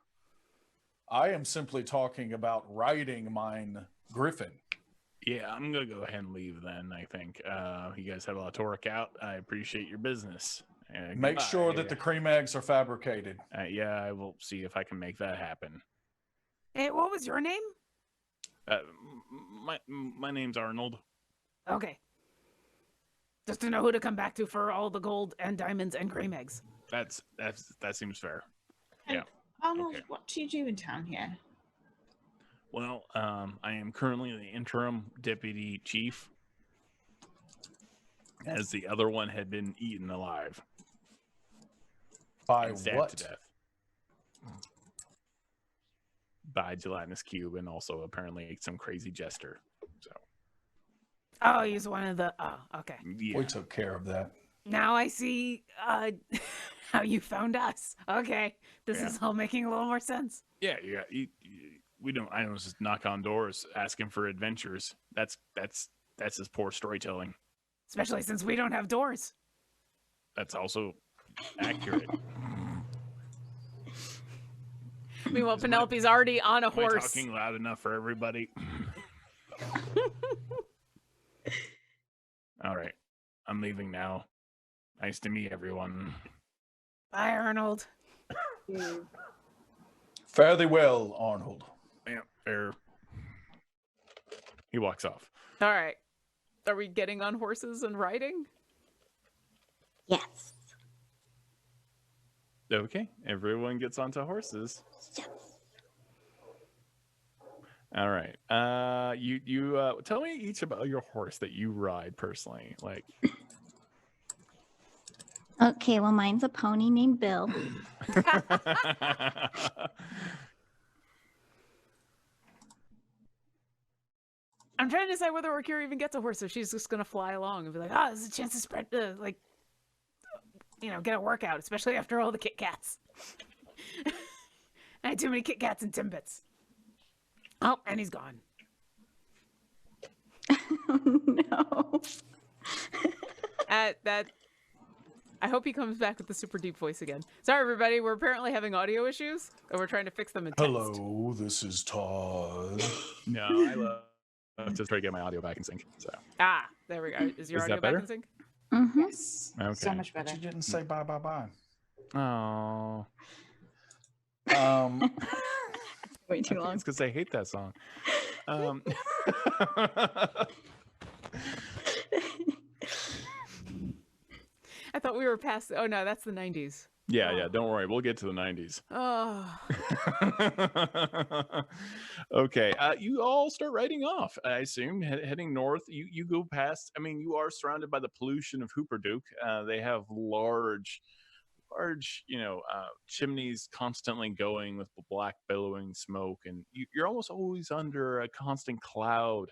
I am simply talking about riding mine griffin. Yeah, I'm gonna go ahead and leave then. I think you guys had a lot to work out. I appreciate your business. Make sure that the cream eggs are fabricated. Yeah, I will see if I can make that happen. Hey, what was your name? My name's Arnold. Okay. Just to know who to come back to for all the gold and diamonds and cream eggs. That seems fair. And Yeah. Arnold, Okay. what do you do in town here? Well, I am currently the interim deputy chief, as the other one had been eaten alive. By and stabbed what? to death. By gelatinous cube, and also apparently some crazy jester. So. Oh, he's one of the... Oh, okay. Yeah. We took care of that. Now I see how you found us. Okay. This is all making a little more sense. Yeah, I don't just knock on doors asking for adventures. That's just poor storytelling. Especially since we don't have doors. That's also accurate. Meanwhile, Penelope's already on a horse. Am I talking loud enough for everybody? All right. I'm leaving now. Nice to meet everyone. Bye, Arnold. Fare thee well, Arnold. Yeah, fair. He walks off. All right. Are we getting on horses and riding? Yes. Okay, everyone gets onto horses. Yes. All right. You tell me each about your horse that you ride personally. Like. Okay, well, mine's a pony named Bill. I'm trying to decide whether Orkira even gets a horse, so she's just gonna fly along and be like, there's a chance to spread, get a workout, especially after all the Kit Kats. I had too many Kit Kats and Timbits. Oh, and he's gone. Oh, no. I hope he comes back with the super deep voice again. Sorry, everybody. We're apparently having audio issues, and we're trying to fix them in text. Hello, this is Todd. No, I love to try to get my audio back in sync. So. There we go. Is your audio that back better? in sync? Mm-hmm. Yes. Okay. So much better. But you didn't say bye. Oh. Way too long. It's because I hate that song. I thought we were past. Oh no, that's the 90s. Yeah. Don't worry. We'll get to the 90s. Oh. Okay. You all start riding off, I assume, heading north. You go past. I mean, you are surrounded by the pollution of Hooperduke. They have large, chimneys constantly going with black billowing smoke, and you're almost always under a constant cloud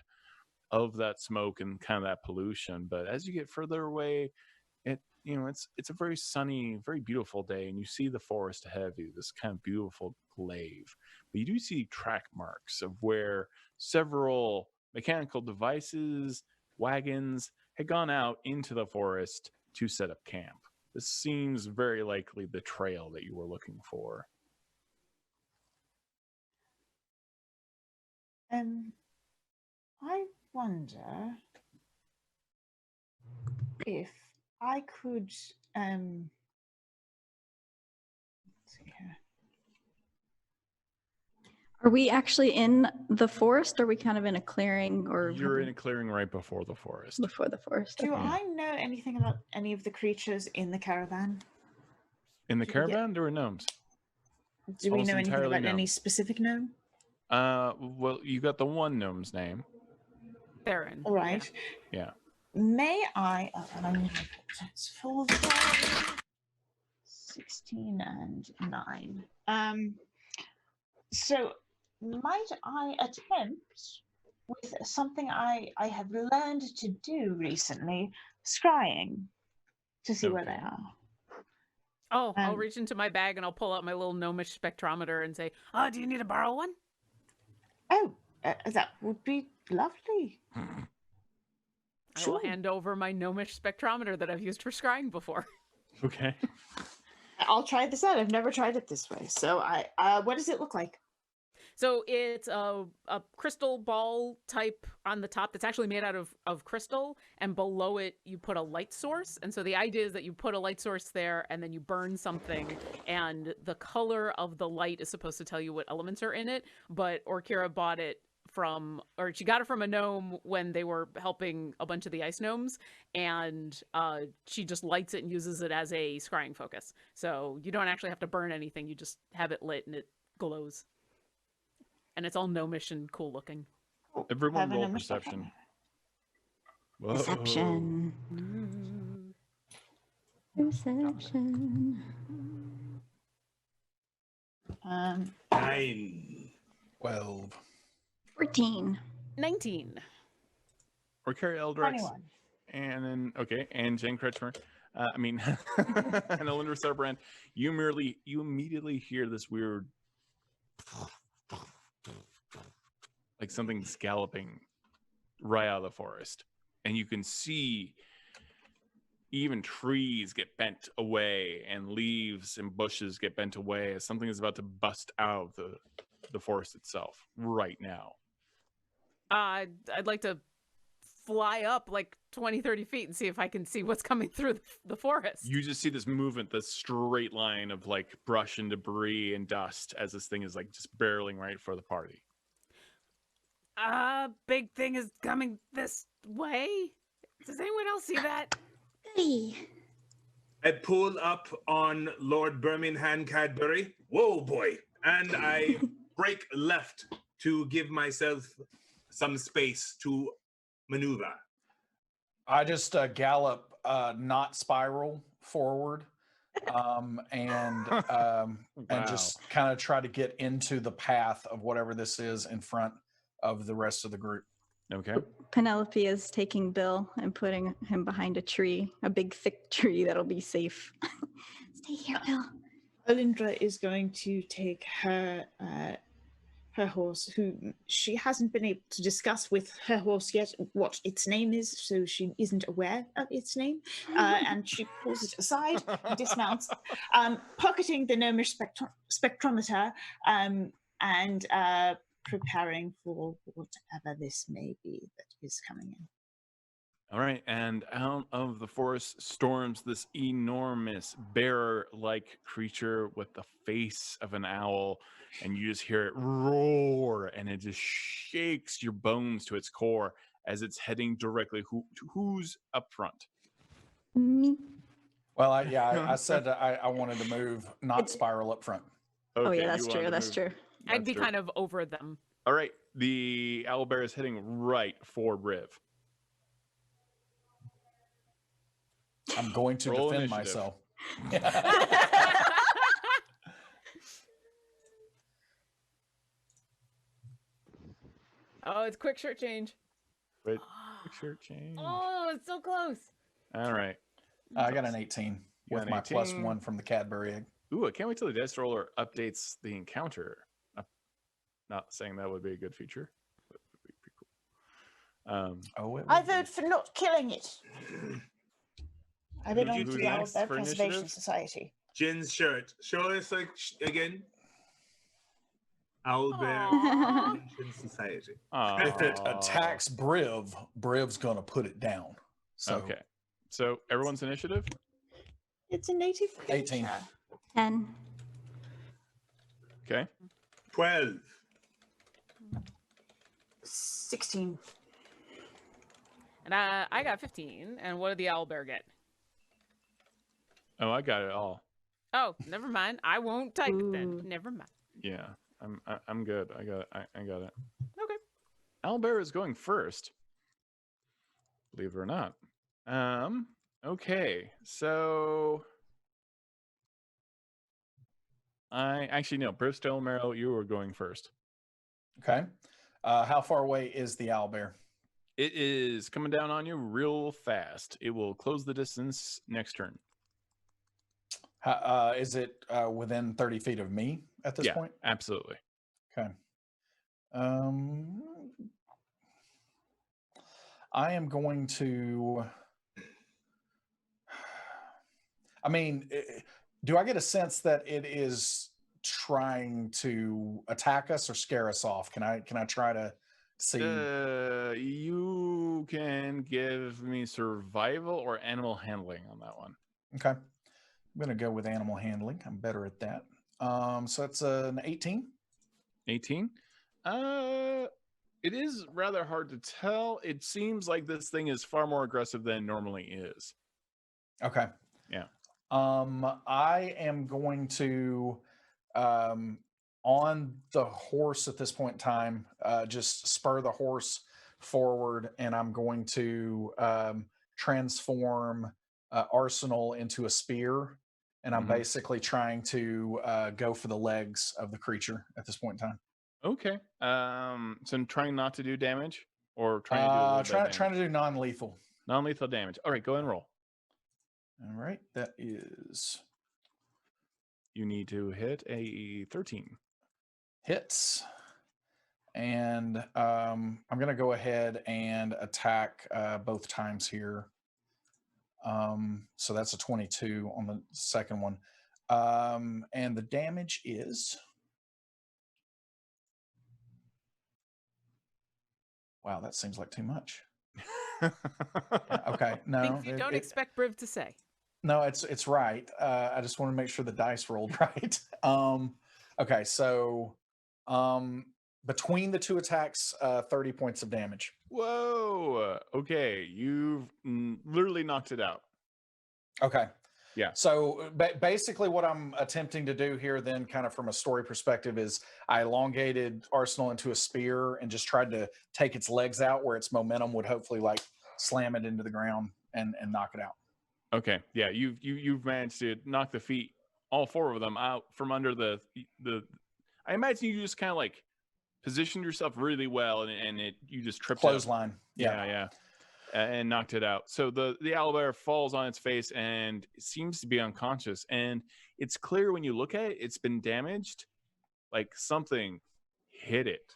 of that smoke and kind of that pollution. But as you get further away, it's a very sunny, very beautiful day, and you see the forest ahead of you, this kind of beautiful glaive. But you do see track marks of where several mechanical devices, wagons, had gone out into the forest to set up camp. This seems very likely the trail that you were looking for. wonder if I could let's see here. Are we actually in the forest, or are we kind of in a clearing? Or You're in a clearing right before the forest. before the forest. Do Okay. I know anything about any of the creatures in the caravan? In the caravan, there were gnomes. Do we Almost know anything entirely about any gnomes. specific gnome? Well, you got the one gnome's name. Theron. All right. Yeah. May I? It's for the 16 and 9. So might I attempt with something I have learned to do recently, scrying, to see where they Okay. are. Oh, I'll reach into my bag and I'll pull out my little gnomish spectrometer and say, "Oh, do you need to borrow one?" Oh, that would be lovely. I will hand over my gnomish spectrometer that I've used for scrying before. Okay. I'll try this out. I've never tried it this way. So what does it look like? So it's a crystal ball type on the top that's actually made out of crystal, and below it you put a light source. And so the idea is that you put a light source there and then you burn something, and the color of the light is supposed to tell you what elements are in it. But Orkira bought it she got it from a gnome when they were helping a bunch of the ice gnomes, and she just lights it and uses it as a scrying focus. So you don't actually have to burn anything, you just have it lit and it glows. And it's all gnomish and cool looking. Everyone roll perception. Whoa. Perception. Perception. 9. 12. 14. 19. Orkira Eldritch. 21. And then, okay, and Jane Kretchmer. And Alyndra Sarrbarand. You immediately hear this weird, like something's galloping right out of the forest. And you can see even trees get bent away and leaves and bushes get bent away as something is about to bust out of the forest itself right now. I'd like to fly up like 20, 30 feet and see if I can see what's coming through the forest. You just see this movement, this straight line of like brush and debris and dust as this thing is like just barreling right for the party. Big thing is coming this way. Does anyone else see that? Goody. I pull up on Lord Birmingham Cadbury. Whoa, boy. And I break left to give myself some space to maneuver. I just gallop, not spiral forward, and just kind of try to get into the path of whatever this is in front of the rest of the group. Okay. Penelope is taking Bill and putting him behind a tree, a big thick tree that'll be safe. Stay here, Bill. Alyndra is going to take her horse, who she hasn't been able to discuss with her horse yet what its name is, so she isn't aware of its name, and she pulls it aside, dismounts, pocketing the gnomish spectrometer, and preparing for whatever this may be that is coming in. All right, and out of the forest storms this enormous bear-like creature with the face of an owl, and you just hear it roar, and it just shakes your bones to its core as it's heading directly. Who's up front? Me. Well, I said I wanted to move, not spiral up front. Okay, Oh yeah, that's true. That's true. I'd be kind of over them. All right, the owlbear is heading right for Briv. I'm going to Roll defend initiative. myself. Oh, it's quick shirt change. Wait, quick shirt change. Oh, it's so close. All right. I got an 18 You got with an my 18. +1 from the Cadbury egg. Ooh, I can't wait till the dice roller updates the encounter. Not saying that would be a good feature, but it would be pretty cool. I vote for not killing it. I belong to who's the next Owlbear for Preservation initiative? Society. Jin's shirt. Show us again. Owlbear Ancient Society. If it attacks Briv, Briv's gonna put it down. So okay. So everyone's initiative? It's a native creature. 18. 10. Okay. 12. 16. And I got 15. And what did the owlbear get? Oh, I got it all. Oh, never mind. I won't type it then. Never mind. Yeah, I'm good. I got it. Okay. Owlbear is going first. Believe it or not. Okay, so I actually no, Bristol Marrow, you were going first. Okay. How far away is the owlbear? It is coming down on you real fast. It will close the distance next turn. Is it within 30 feet of me at this point? Absolutely. Okay. I am going to. I mean, do I get a sense that it is trying to attack us or scare us off? Can I try to see? You can give me survival or animal handling on that one. Okay. I'm going to go with animal handling. I'm better at that. So that's an 18. 18? It is rather hard to tell. It seems like this thing is far more aggressive than it normally is. Okay. Yeah. I am going to, on the horse at this point in time, just spur the horse forward, and I'm going to transform Arsenal into a spear, and I'm basically trying to go for the legs of the creature at this point in time. Okay. So I'm trying not to do damage, or trying to do trying to do non-lethal. Non-lethal damage. All right, go ahead and roll. All right, that is. You need to hit a 13. Hits. And I'm going to go ahead and attack both times here. So that's a 22 on the second one. And the damage is. Wow, that seems like too much. Okay, no. Things you don't expect Briv to say. No, it's right. I just want to make sure the dice rolled right. Okay, so between the two attacks, 30 points of damage. Whoa. Okay, you've literally knocked it out. Okay. Yeah. So basically what I'm attempting to do here then, kind of from a story perspective, is I elongated Arsenal into a spear and just tried to take its legs out where its momentum would hopefully like slam it into the ground and knock it out. Okay. Yeah, you've managed to knock the feet, all four of them, out from under the I imagine you just kind of like positioned yourself really well and you just tripped clothesline. Yeah. And knocked it out. So the owlbear falls on its face and seems to be unconscious. And it's clear when you look at it, it's been damaged. Like something hit it,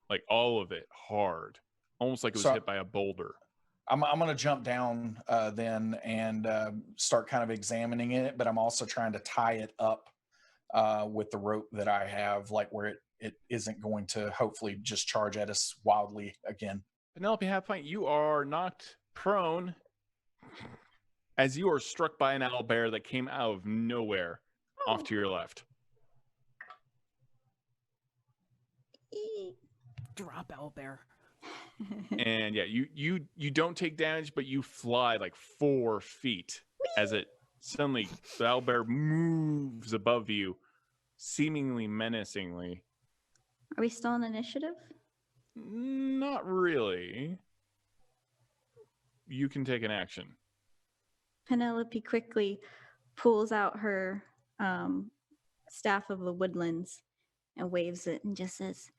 like all of it, hard, almost like it was hit by a boulder. I'm going to jump down then and start kind of examining it, but I'm also trying to tie it up with the rope that I have, like where it isn't going to hopefully just charge at us wildly again. Penelope Halfpint, you are knocked prone as you are struck by an owlbear that came out of nowhere off to your left. Drop owlbear. And yeah, you don't take damage, but you fly like 4 feet as it suddenly, the owlbear moves above you, seemingly menacingly. Are we still in initiative? Not really. You can take an action. Penelope quickly pulls out her staff of the woodlands and waves it and just says,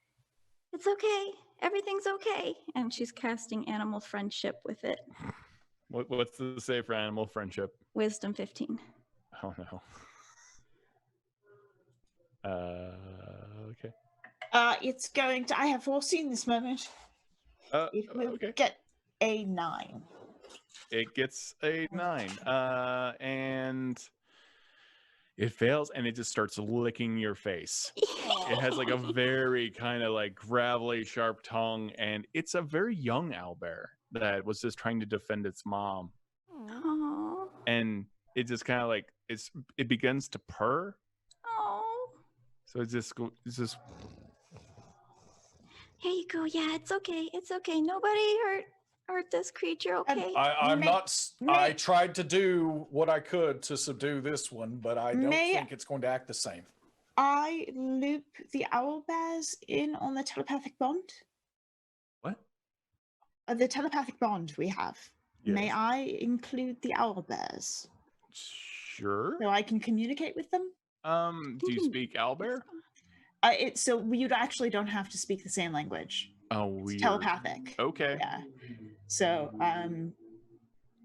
"It's okay. Everything's okay." And she's casting animal friendship with it. What's the say for animal friendship? Wisdom 15. Oh no. Okay. It's going to. I have foreseen this moment. It will get a 9. It gets a 9. And it fails, and it just starts licking your face. It has like a very kind of like gravelly, sharp tongue, and it's a very young owlbear that was just trying to defend its mom. Oh. And it just kind of like it begins to purr. Oh. So it's just Here you go. Yeah, it's okay. It's okay. Nobody hurt this creature. Okay. I tried to do what I could to subdue this one, but I don't think it's going to act the same. I loop the owlbears in on the telepathic bond. What? The telepathic bond we have. Yes. May I include the owlbears? Sure. So I can communicate with them? Do you speak owlbear? So you actually don't have to speak the same language. Oh, weird. It's telepathic. Okay. Yeah. So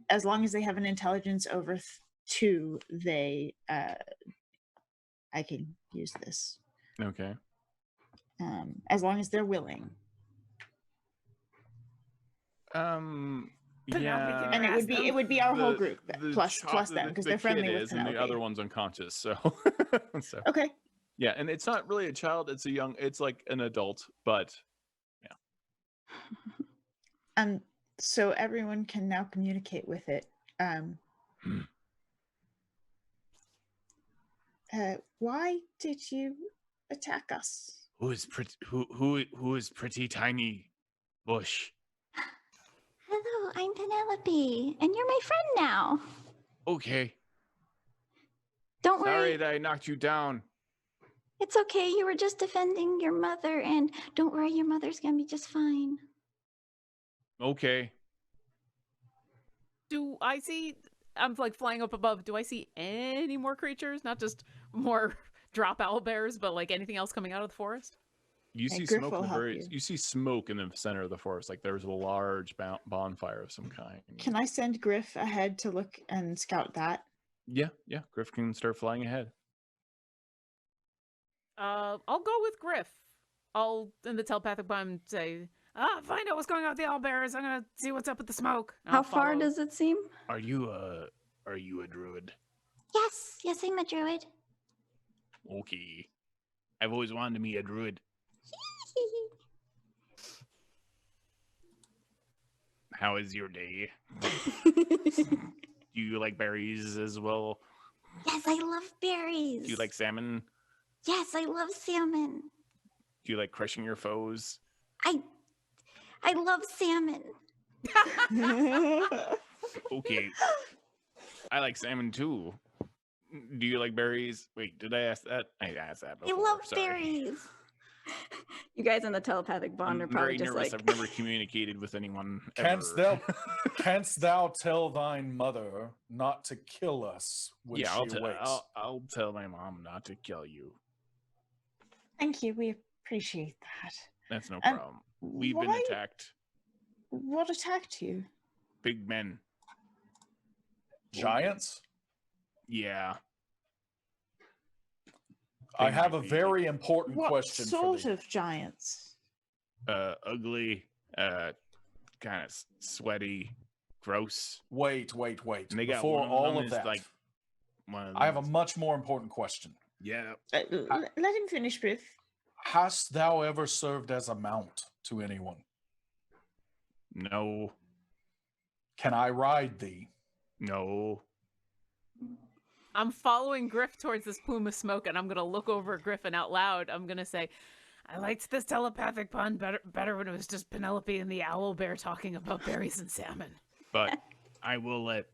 as long as they have an intelligence over 2, they I can use this. Okay. As long as they're willing. Yeah. And it would be our whole group plus them because they're friendly with Penelope. And the other one's unconscious. So. Okay. Yeah, and it's not really a child; it's like an adult, but yeah. So everyone can now communicate with it. Why did you attack us? Who is pretty tiny bush? Hello, I'm Penelope, and you're my friend now. Okay. Don't worry. Sorry that I knocked you down. It's okay. You were just defending your mother, and don't worry, your mother's gonna be just fine. Okay. Do I see? I'm like flying up above. Do I see any more creatures? Not just more drop owlbears, but like anything else coming out of the forest? You see smoke in the you see smoke in the center of the forest, like there's a large bonfire of some kind. Can I send Griff ahead to look and scout that? Yeah. Griff can start flying ahead. I'll go with Griff. I'll in the telepathic bond say, find out what's going on with the owlbears. I'm gonna see what's up with the smoke. How far does it seem? Are you a druid? Yes, I'm a druid. Okay. I've always wanted to meet a druid. How is your day? Do you like berries as well? Yes, I love berries. Do you like salmon? Yes, I love salmon. Do you like crushing your foes? I love salmon. Okay. I like salmon too. Do you like berries? Wait, did I ask that? I asked that before. I love berries. You guys in the telepathic bond are probably just nervous. like... I've never communicated with anyone Canst thou tell thine mother not to kill us when she wakes? I'll tell my mom not to kill you. Thank you. We appreciate that. That's no problem. We've been attacked. What attacked you? Big men. Giants? Yeah. I have a very important question for you. What sort of giants? Ugly, kind of sweaty, gross. Wait. And they got Before all of that, like I have a much more important question. Yeah. Let him finish, Briv. Hast thou ever served as a mount to anyone? No. Can I ride thee? No. I'm following Griff towards this plume of smoke, and I'm gonna look over at Griff and out loud, I'm gonna say, I liked this telepathic pun better when it was just Penelope and the owlbear talking about berries and salmon. But I will let...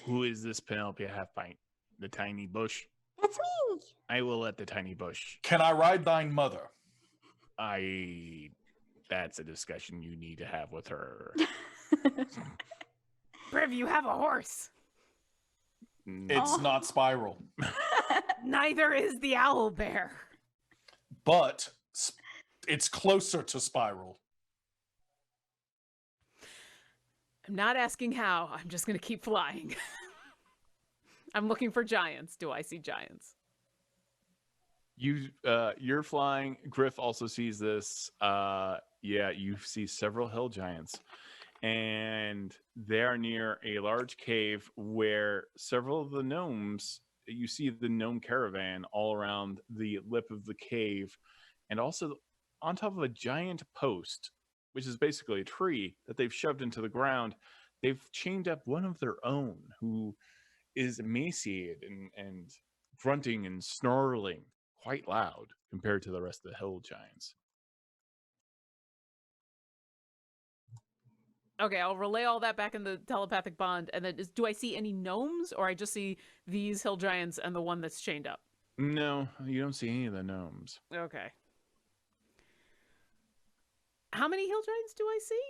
Who is this Penelope Half-Pint? The tiny bush? That's me. I will let the tiny bush. Can I ride thine mother? That's a discussion you need to have with her. Briv, you have a horse. It's not Spiral. Neither is the owlbear. But it's closer to Spiral. I'm not asking how. I'm just going to keep flying. I'm looking for giants. Do I see giants? You're flying. Griff also sees this. Yeah, you see several hill giants. And they are near a large cave where several of the gnomes you see the gnome caravan all around the lip of the cave, and also on top of a giant post, which is basically a tree that they've shoved into the ground. They've chained up one of their own who is emaciated and grunting and snarling quite loud compared to the rest of the hill giants. Okay, I'll relay all that back in the telepathic bond, and then do I see any gnomes, or I just see these hill giants and the one that's chained up? No, you don't see any of the gnomes. Okay. How many hill giants do I see?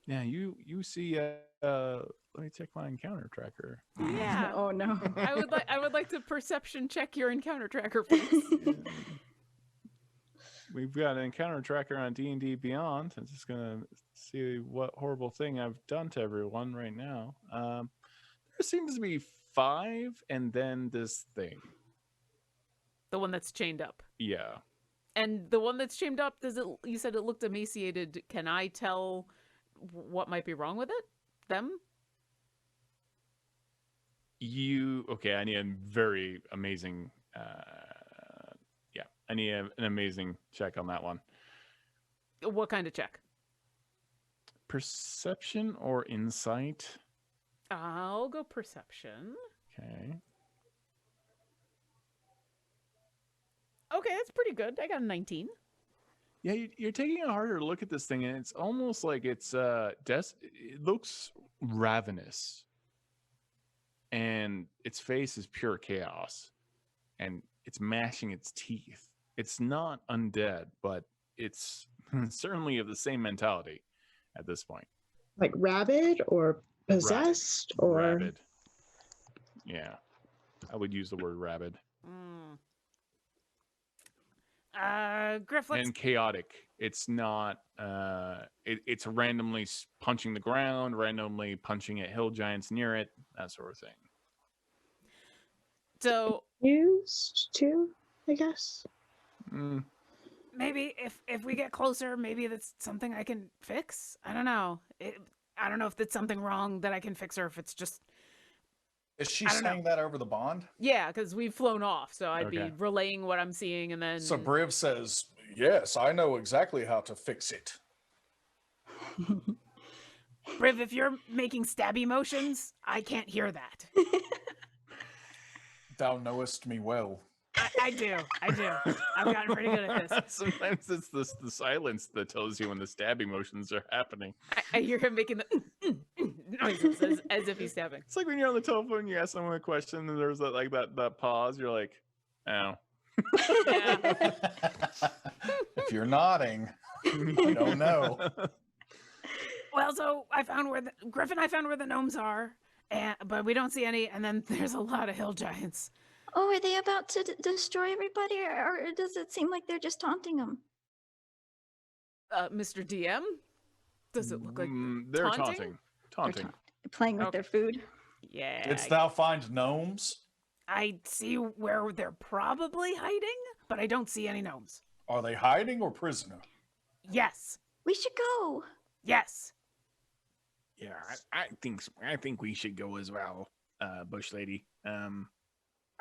Yeah, you see. Let me check my encounter tracker. Yeah. Oh no. I would like to perception check your encounter tracker, please. We've got an encounter tracker on D&D Beyond. I'm just gonna see what horrible thing I've done to everyone right now. There seems to be 5, and then this thing. The one that's chained up. Yeah. And the one that's chained up, you said it looked emaciated. Can I tell what might be wrong with it? Them? Okay, I need a very amazing I need an amazing check on that one. What kind of check? Perception or insight? I'll go perception. Okay. Okay, that's pretty good. I got a 19. Yeah, you're taking a harder look at this thing, and it's almost like it looks ravenous. And its face is pure chaos. And it's mashing its teeth. It's not undead, but it's certainly of the same mentality at this point. Like rabid or possessed or rabid. Yeah, I would use the word rabid. Griff, and chaotic. It's not. It's randomly punching the ground, randomly punching at hill giants near it, that sort of thing. So used to, I guess. Maybe if we get closer, maybe that's something I can fix. I don't know. I don't know if that's something wrong that I can fix, or if it's just. Is she saying that over the bond? Yeah, because we've flown off, so I'd be relaying what I'm seeing, and then. So Briv says, "Yes, I know exactly how to fix it." Briv, if you're making stabby motions, I can't hear that. Thou knowest me well. I do. I've gotten pretty good at this. Sometimes it's the silence that tells you when the stabbing motions are happening. I hear him making the noises as if he's stabbing. It's like when you're on the telephone, you ask someone a question, and there's that pause. You're like, "Oh." Yeah. If you're nodding, you don't know. Well, so I found where the gnomes are, but we don't see any. And then there's a lot of hill giants. Oh, are they about to destroy everybody, or does it seem like they're just taunting them? Mr. DM, does it look like they're taunting? Taunting. Playing with their food. Yeah. Didst thou find gnomes? I see where they're probably hiding, but I don't see any gnomes. Are they hiding or prisoner? Yes. We should go. Yes. Yeah, I think we should go as well, Bush Lady.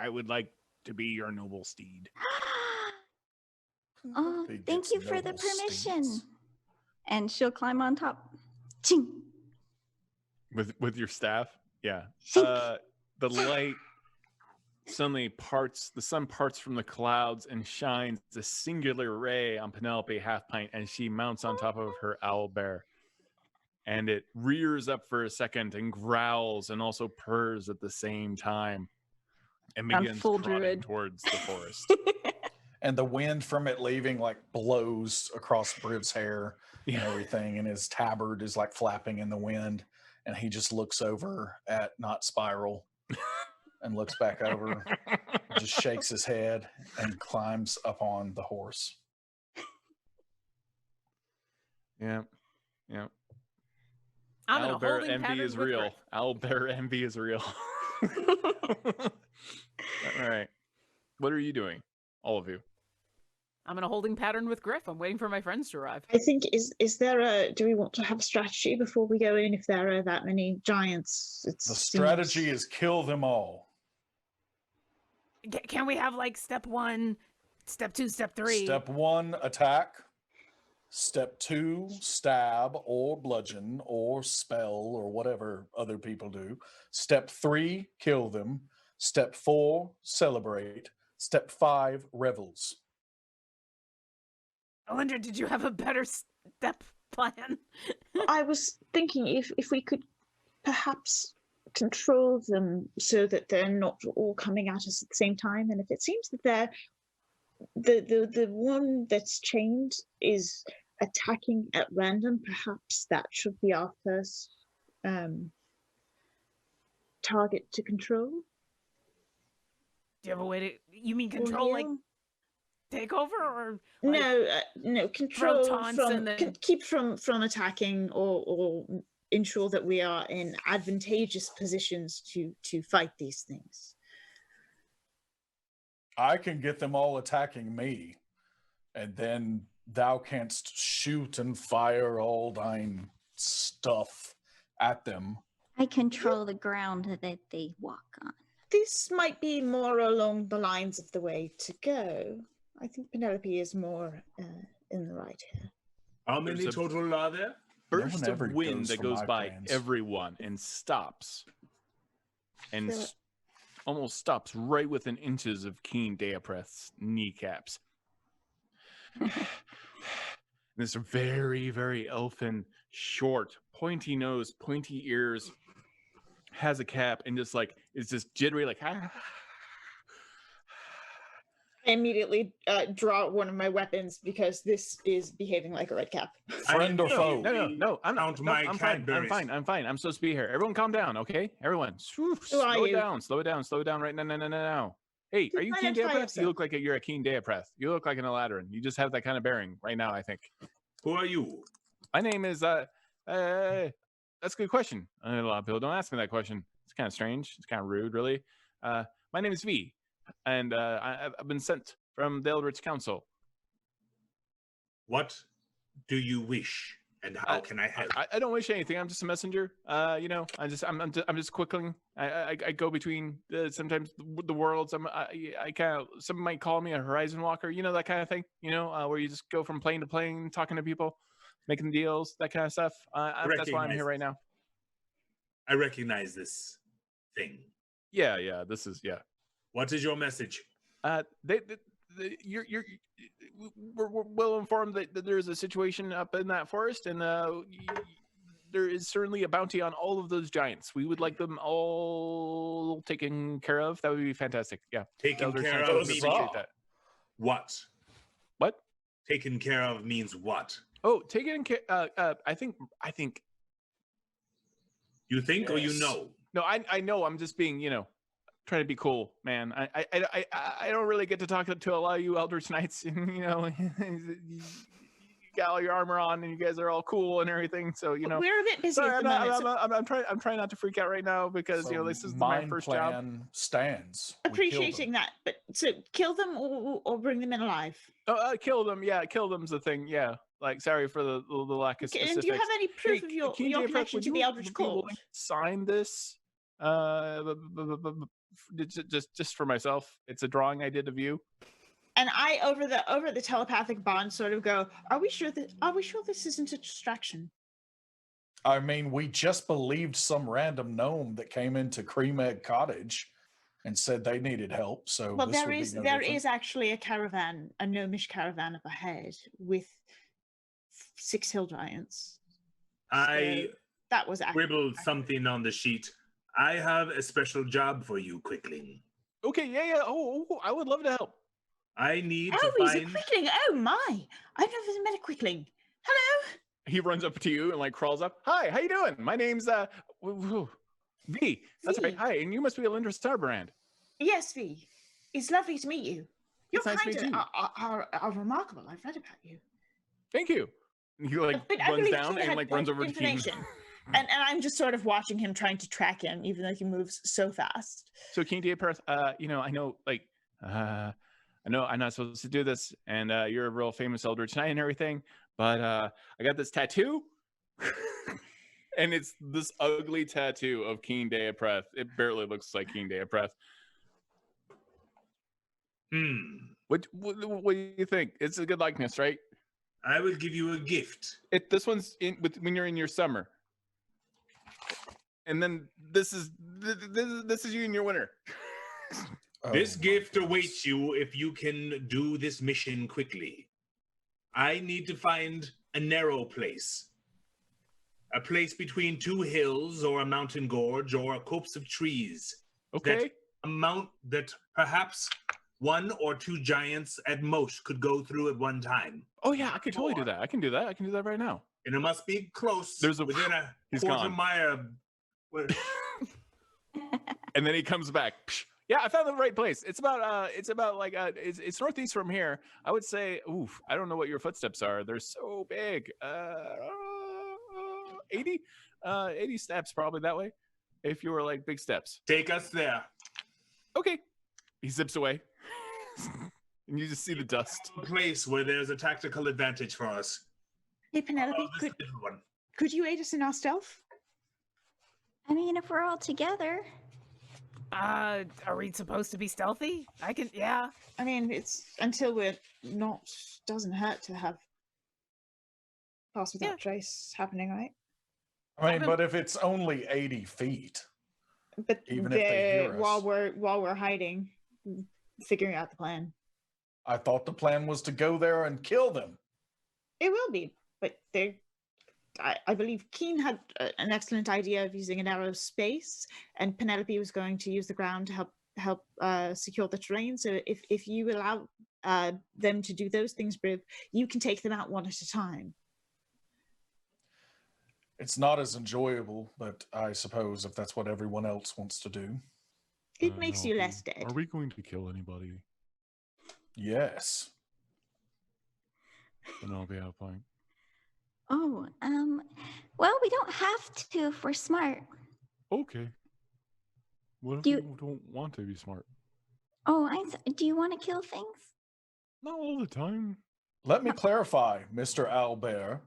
I would like to be your noble steed. Oh, thank you for the permission. Steeds. And she'll climb on top. Ching. With your staff? Yeah. The light suddenly parts, the sun parts from the clouds and shines a singular ray on Penelope Half-Pint, and she mounts on top of her owlbear. And it rears up for a second and growls and also purrs at the same time. And begins trotting towards the forest. And the wind from it leaving blows across Briv's hair and everything, and his tabard is flapping in the wind, and he just looks over at not Spiral and looks back over, just shakes his head and climbs up on the horse. Yeah. Owlbear envy is real. Owlbear envy is real. All right. What are you doing? All of you. I'm in a holding pattern with Griff. I'm waiting for my friends to arrive. I think do we want to have a strategy before we go in if there are that many giants? The strategy is kill them all. Can we have like step 1, step 2, step 3? Step 1, attack. Step 2, stab or bludgeon or spell or whatever other people do. Step 3, kill them. Step 4, celebrate. Step 5, revels. Alyndra, did you have a better step plan? I was thinking if we could perhaps control them so that they're not all coming at us at the same time, and if it seems that they're the one that's chained is attacking at random, perhaps that should be our first target to control. Do you have a way to? You mean control, like take over, or like, no, control from then... keep from attacking or ensure that we are in advantageous positions to fight these things. I can get them all attacking me, and then thou canst shoot and fire all thine stuff at them. I control the ground that they walk on. This might be more along the lines of the way to go. I think Penelope is more in the right here. How many total are there? Burst of wind that goes by everyone and stops. And almost stops right within inches of Keen Deapreth's kneecaps. This very, very elfin, short, pointy nose, pointy ears, has a cap, and just like is just jittery, like. I immediately draw one of my weapons because this is behaving like a red cap. Friend or foe? No. I'm fine. I'm supposed to be here. Everyone, calm down, okay? Everyone, slow it down right now. Hey, are you Keen Deapreth? You look like you're a Keen Deapreth. You look like an Eladrin. You just have that kind of bearing right now, I think. Who are you? My name is that's a good question. A lot of people don't ask me that question. It's kind of strange. It's kind of rude, really. My name is V, and I've been sent from the Eldritch Council. What do you wish, and how can I help? I don't wish anything. I'm just a messenger. I'm just quickling. I go between sometimes the worlds. I kind of, some might call me a horizon walker. You know, that kind of thing. You know, where you just go from plane to plane, talking to people, making deals, that kind of stuff. That's why I'm here right now. I recognize this thing. Yeah. This is What is your message? We're well informed that there's a situation up in that forest, and there is certainly a bounty on all of those giants. We would like them all taken care of. That would be fantastic. Yeah, taken care of. Appreciate that. What? Taken care of means what? Oh, taken care. I think. You think, yes. Or you know? No, I know. I'm just being, trying to be cool, man. I don't really get to talk to a lot of you Eldritch Knights, and you got all your armor on, and you guys are all cool and everything. So we're a bit busy at the moment. I'm trying not to freak out right now because this is my first job. Stands. Appreciating that, but so kill them or bring them in alive. Kill them. Yeah, kill them's the thing. Yeah. Like, sorry for the lack of specifics. And do you have any proof of your connection to the Eldritch Court? Sign this, just for myself. It's a drawing I did of you. And I, over the telepathic bond, sort of go, Are we sure this isn't a distraction? I mean, we just believed some random gnome that came into Cream Egg Cottage and said they needed help. So well, there is actually a caravan, a gnomish caravan up ahead with 6 hill giants. That was scribbled something on the sheet. I have a special job for you, Quickling. Okay, yeah. Oh, I would love to help. I need to find... he's a Quickling. Oh my! I've never met a Quickling. Hello. He runs up to you and like crawls up. Hi, how you doing? My name's V. That's right. Hi, and you must be Alyndra Sarrbarand. Yes, V. It's lovely to meet you. Your nice kind are remarkable. I've read about you. Thank you. He runs down and runs over to Keen. And I'm just sort of watching him, trying to track him, even though he moves so fast. So Keen Deapreth, I know I'm not supposed to do this, and you're a real famous Eldritch Knight and everything, but I got this tattoo, and it's this ugly tattoo of Keen Deapreth. It barely looks like Keen Deapreth. What do you think? It's a good likeness, right? I will give you a gift. This one's when you're in your summer, and then this is you in your winter. This gift awaits you if you can do this mission quickly. I need to find a narrow place. A place between two hills or a mountain gorge or a copse of trees. Okay. That perhaps one or two giants at most could go through at one time. Oh yeah, I could totally do that. I can do that. I can do that right now. And it must be close. Within a he's quarter gone. mile. And then he comes back. Yeah, I found the right place. It's about it's northeast from here. I would say, oof, I don't know what your footsteps are. They're so big. 80 steps probably that way. If you were like big steps. Take us there. Okay. He zips away. And you just see the dust. A place where there's a tactical advantage for us. Hey, Penelope, could you aid us in our stealth? I mean, if we're all together. Are we supposed to be stealthy? Yeah. I mean, it's until we're not, doesn't hurt to have pass without trace happening, right? I mean, but if it's only 80 feet, but even if they hear us, while we're hiding, figuring out the plan. I thought the plan was to go there and kill them. It will be, but I believe Keen had an excellent idea of using a narrow space, and Penelope was going to use the ground to help secure the terrain. So if you allow them to do those things, Briv, you can take them out one at a time. It's not as enjoyable, but I suppose if that's what everyone else wants to do. It makes you less dead. Are we going to kill anybody? Yes. Then I'll be out fine. Oh, well, we don't have to if we're smart. Okay. What if you don't want to be smart? Oh, do you want to kill things? Not all the time. Let me clarify, Mr. Owlbear.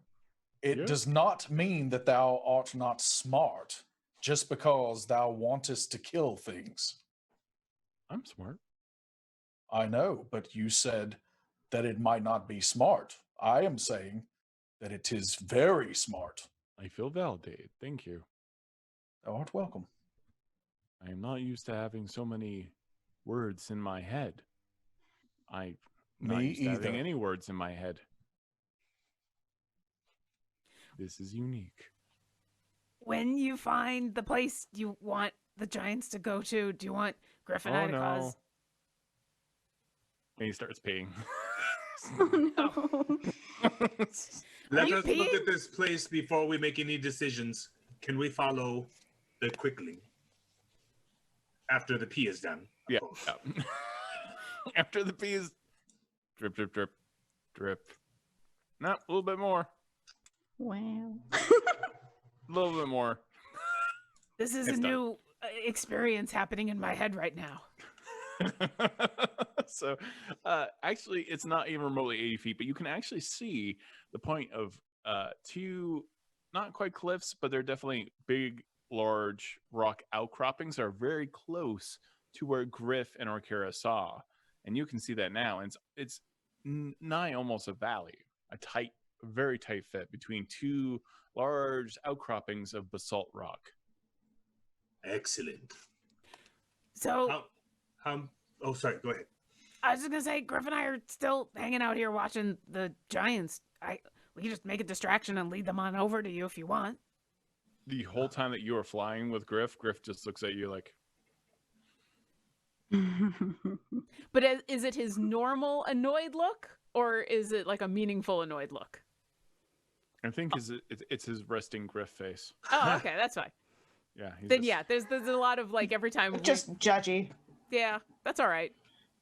It does not mean that thou art not smart just because thou wantest to kill things. I'm smart. I know, but you said that it might not be smart. I am saying that it is very smart. I feel validated. Thank you. Thou art welcome. I am not used to having so many words in my head. I'm not used to having any words in my head. This is unique. When you find the place you want the giants to go to, do you want Griffin to cause? And he starts peeing. Oh no. Let us look at this place before we make any decisions. Can we follow the quickling? After the pee is done. Yeah. After the pee is drip, drip, drip, drip. No, a little bit more. Wow. A little bit more. This is a new experience happening in my head right now. So, actually, it's not even remotely 80 feet, but you can actually see the point of two, not quite cliffs, but they're definitely big, large rock outcroppings that are very close to where Griff and Orkira saw. And you can see that now. And it's nigh almost a valley, a very tight fit between two large outcroppings of basalt rock. Excellent. So, oh, sorry, go ahead. I was just gonna say, Griff and I are still hanging out here watching the giants. We can just make a distraction and lead them on over to you if you want. The whole time that you are flying with Griff just looks at you like. But is it his normal annoyed look, or is it like a meaningful annoyed look? I think it's his resting Griff face. Oh, okay, that's fine. Yeah. There's a lot of like every time. Just judgy. Yeah, that's all right.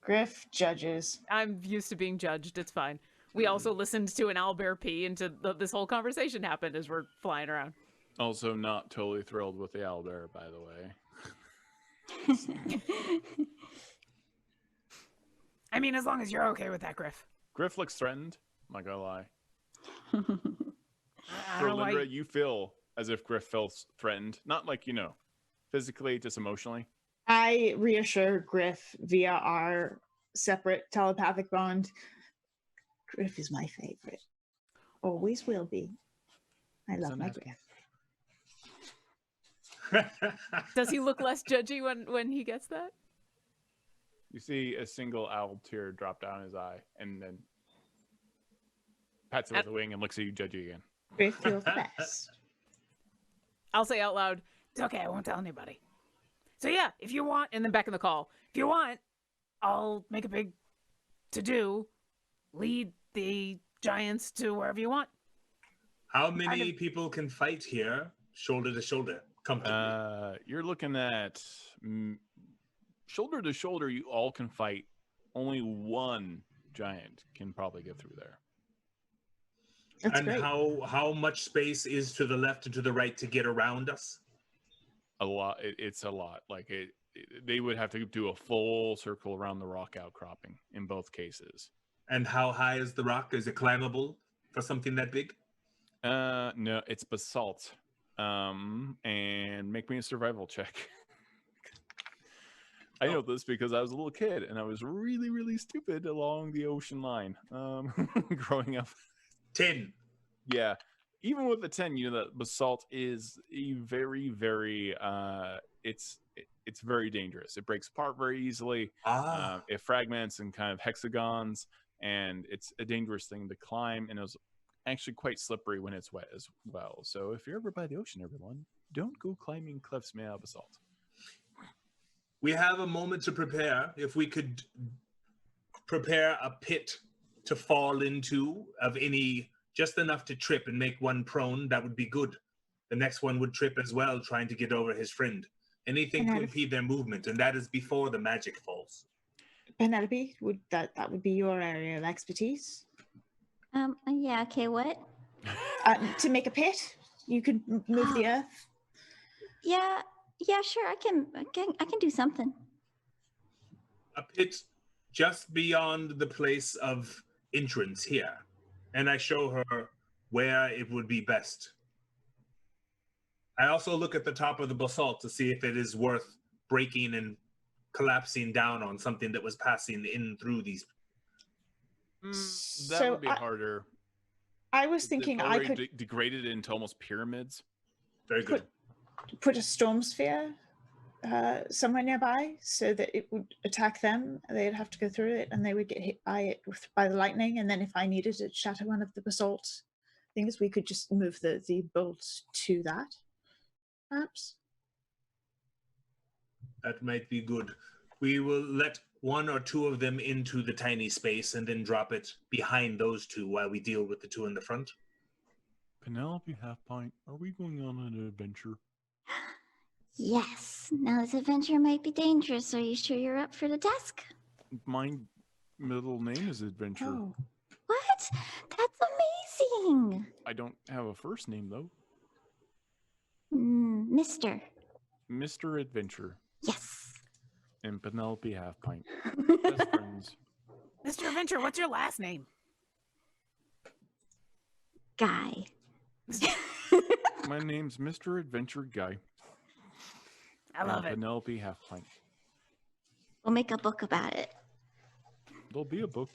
Griff judges. I'm used to being judged. It's fine. We also listened to an owlbear pee, and this whole conversation happened as we're flying around. Also, not totally thrilled with the owlbear, by the way. I mean, as long as you're okay with that, Griff. Griff looks threatened. I'm not gonna lie. I For don't know why... Alyndra, you feel as if Griff feels threatened. Not like, physically, just emotionally. I reassure Griff via our separate telepathic bond. Griff is my favorite. Always will be. I love my Griff. Does he look less judgy when he gets that? You see a single owl tear drop down his eye, and then pats it with a wing and looks at you judgy again. Griff, you're the best. I'll say out loud, it's okay, I won't tell anybody. So yeah, if you want, and then back in the call, if you want, I'll make a big to-do, lead the giants to wherever you want. How many people can fight here, shoulder to shoulder, comfortably? You're looking at shoulder to shoulder. You all can fight. Only one giant can probably get through there. That's and great. how much space is to the left and to the right to get around us? A lot. It's a lot. Like they would have to do a full circle around the rock outcropping in both cases. And how high is the rock? Is it climbable for something that big? No, it's basalt. And make me a survival check. I know this because I was a little kid and I was really, really stupid along the ocean line. Growing up. 10. Yeah. Even with the 10, you know that basalt is a very, very it's very dangerous. It breaks apart very easily. It fragments in kind of hexagons, and it's a dangerous thing to climb, and it was actually quite slippery when it's wet as well. So if you're ever by the ocean, everyone, don't go climbing cliffs made out of basalt. We have a moment to prepare. If we could prepare a pit to fall into of any, just enough to trip and make one prone, that would be good. The next one would trip as well, trying to get over his friend. Anything to impede their movement, and that is before the magic falls. Penelope, that would be your area of expertise? Yeah, okay, what? To make a pit, you could move the earth. Yeah, sure, I can do something. A pit just beyond the place of entrance here. And I show her where it would be best. I also look at the top of the basalt to see if it is worth breaking and collapsing down on something that was passing in through these. That would be harder. I was thinking I could degrade it into almost pyramids. Very good. Put a storm sphere somewhere nearby so that it would attack them. They'd have to go through it, and they would get hit by the lightning. And then if I needed to shatter one of the basalt things, we could just move the bolt to that. Perhaps. That might be good. We will let one or two of them into the tiny space and then drop it behind those two while we deal with the two in the front. Penelope Half-Pint, are we going on an adventure? Yes. Now this adventure might be dangerous. Are you sure you're up for the task? My middle name is Adventure. Oh. What? That's amazing. I don't have a first name, though. Mr. Mr. Adventure. Yes. And Penelope Half-Pint. Best friends. Mr. Adventure, what's your last name? Guy. My name's Mr. Adventure Guy. I love it. Penelope Half-Pint. We'll make a book about it. There'll be a book.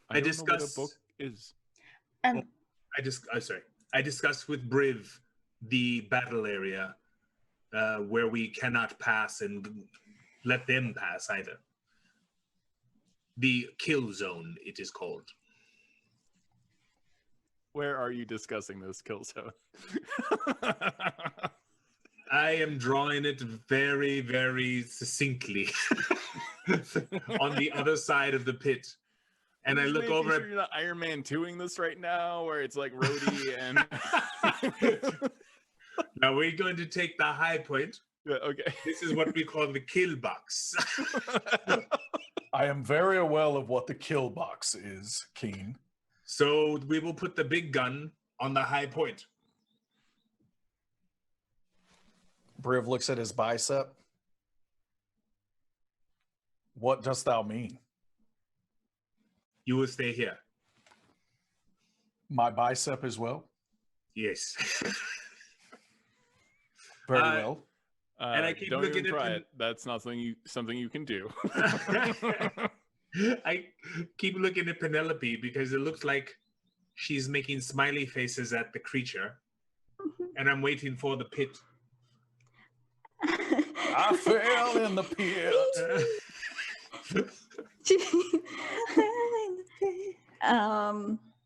I don't know what a book is. I discussed with Briv the battle area where we cannot pass and let them pass either. The kill zone, it is called. Where are you discussing this kill zone? I am drawing it very, very succinctly on the other side of the pit. And I look over at... You're not Iron Man 2ing this right now, where it's like Rhodey and... Now we're going to take the high point. Yeah, okay. This is what we call the kill box. I am very aware of what the kill box is, Keen. So we will put the big gun on the high point. Briv looks at his bicep. What dost thou mean? You will stay here. My bicep as well? Yes. Very well. And I keep don't looking even try at it. That's not something you can do. I keep looking at Penelope because it looks like she's making smiley faces at the creature, and I'm waiting for the pit. I fell in the pit.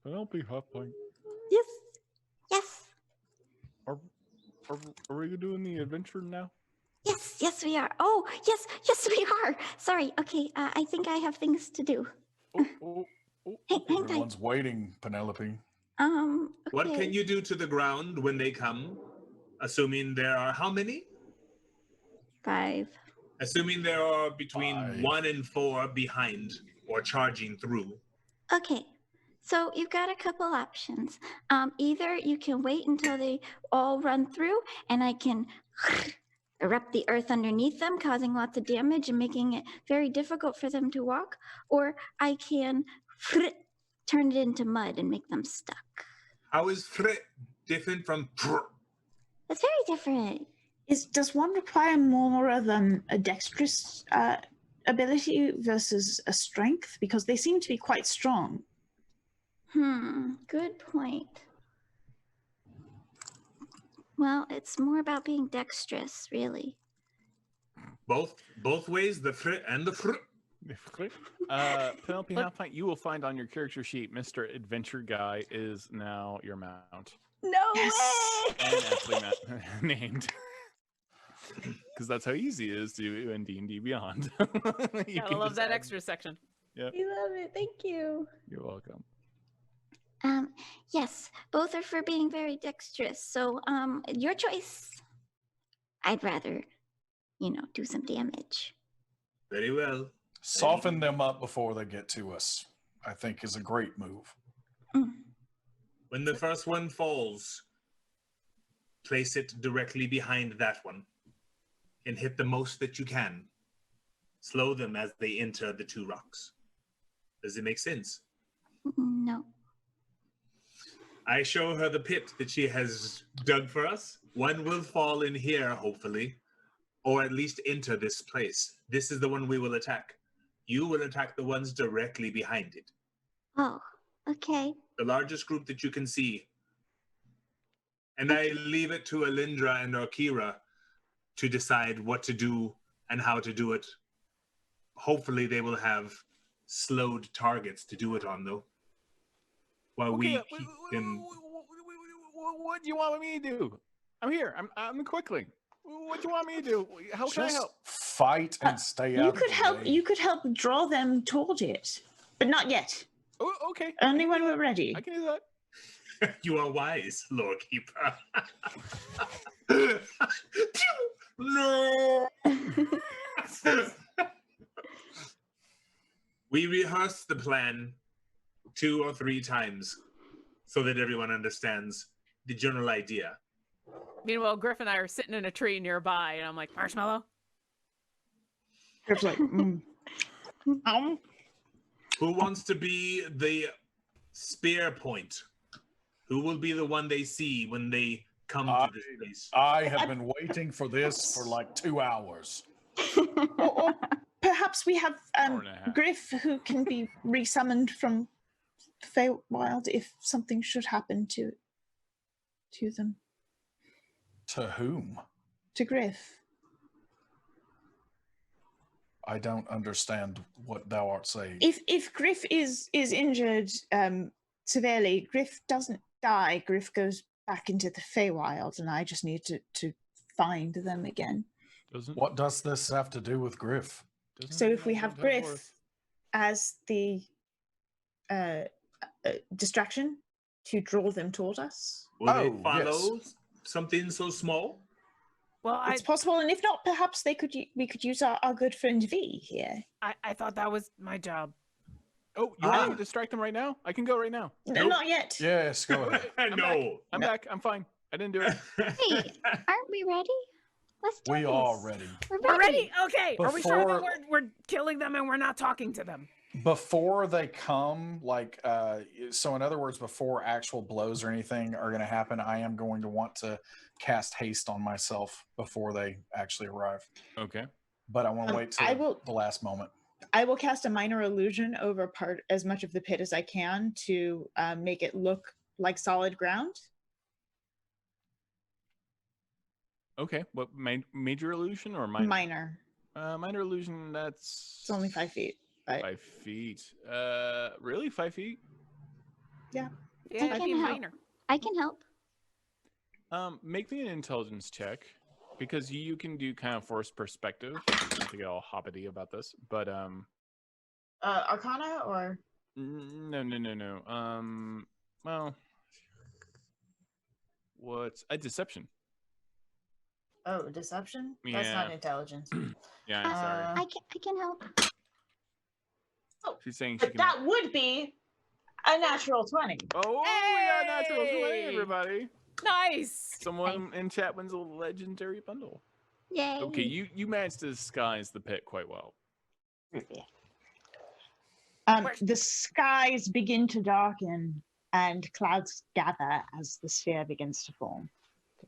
Penelope Halfling. Yes. Yes. Are we doing the adventure now? Yes, we are. Oh, yes, we are. Sorry. Okay, I think I have things to do. Hang tight. Everyone's waiting, Penelope. Okay. What can you do to the ground when they come? Assuming there are how many? 5. Assuming there are between 5. 1 and 4 behind or charging through. Okay. So you've got a couple options. Either you can wait until they all run through and I can erupt the earth underneath them, causing lots of damage and making it very difficult for them to walk, or I can turn it into mud and make them stuck. How is frit different from pr? It's very different. Does one require more than a dexterous ability versus a strength? Because they seem to be quite strong. Good point. Well, it's more about being dexterous, really. Both ways, the frit and the fr. Penelope Halfling, you will find on your character sheet, Mr. Adventure Guy is now your mount. No Yes! way! And actually named. Because that's how easy it is to do in D&D Beyond. I love that extra section. Yep. We love it. Thank you. You're welcome. Yes, both are for being very dexterous. So, your choice. I'd rather, do some damage. Very well. Soften them up before they get to us, I think is a great move. When the first one falls, place it directly behind that one and hit the most that you can. Slow them as they enter the 2 rocks. Does it make sense? No. I show her the pit that she has dug for us. One will fall in here, hopefully, or at least enter this place. This is the one we will attack. You will attack the ones directly behind it. Oh, okay. The largest group that you can see. And I leave it to Alyndra and Orkira to decide what to do and how to do it. Hopefully they will have slowed targets to do it on, though. While we keep them... What do you want me to do? I'm here. I'm the Quickling. What do you want me to do? How can I help? Fight and stay out. You could help draw them toward it, but not yet. Oh, okay. Only when we're ready. I can do that. You are wise, Lorekeeper. No. We rehearsed the plan 2 or 3 times so that everyone understands the general idea. Meanwhile, Griff and I are sitting in a tree nearby, and I'm like, marshmallow? Griff's like, Who wants to be the spear point? Who will be the one they see when they come to this place? I have been waiting for this for like 2 hours. or perhaps we have Griff, who can be resummoned from Feywild if something should happen to them. To whom? To Griff. I don't understand what thou art saying. If Griff is injured severely, Griff doesn't die. Griff goes back into the Feywild, and I just need to find them again. What does this have to do with Griff? So if we have Griff as the distraction to draw them toward us. Will they follow something so small? Well, it's possible, and if not, perhaps we could use our good friend V here. I thought that was my job. Oh, you want me to distract them right now? I can go right now. No, not yet. Yes, go ahead. I'm back. I'm fine. I didn't do it. Hey, aren't we ready? Let's do We this. are ready. We're ready? Okay. Are we sure that Before- we're killing them and we're not talking to them? Before they come, so in other words, before actual blows or anything are going to happen, I am going to want to cast haste on myself before they actually arrive. Okay. But I want to wait till I will- the last moment. I will cast a minor illusion over as much of the pit as I can to make it look like solid ground. Okay, what major illusion or minor? Minor. Minor illusion. That's It's only 5 feet. Right? 5 feet. Really, 5 feet? Yeah. Yeah, I it'd can be help. minor. I can help. Make me an intelligence check because you can do kind of forced perspective. Not to get all hoppity about this, but Arcana or no. Well, what's a deception? oh, deception? That's Yeah. not intelligence. Yeah, I'm sorry. I can help. She's saying she But can. that would be a natural 20. Oh, we got natural 20, Hey! everybody. Nice. Someone in chat wins a legendary bundle. Yay. Okay, you managed to disguise the pit quite well. The skies begin to darken and clouds gather as the sphere begins to form.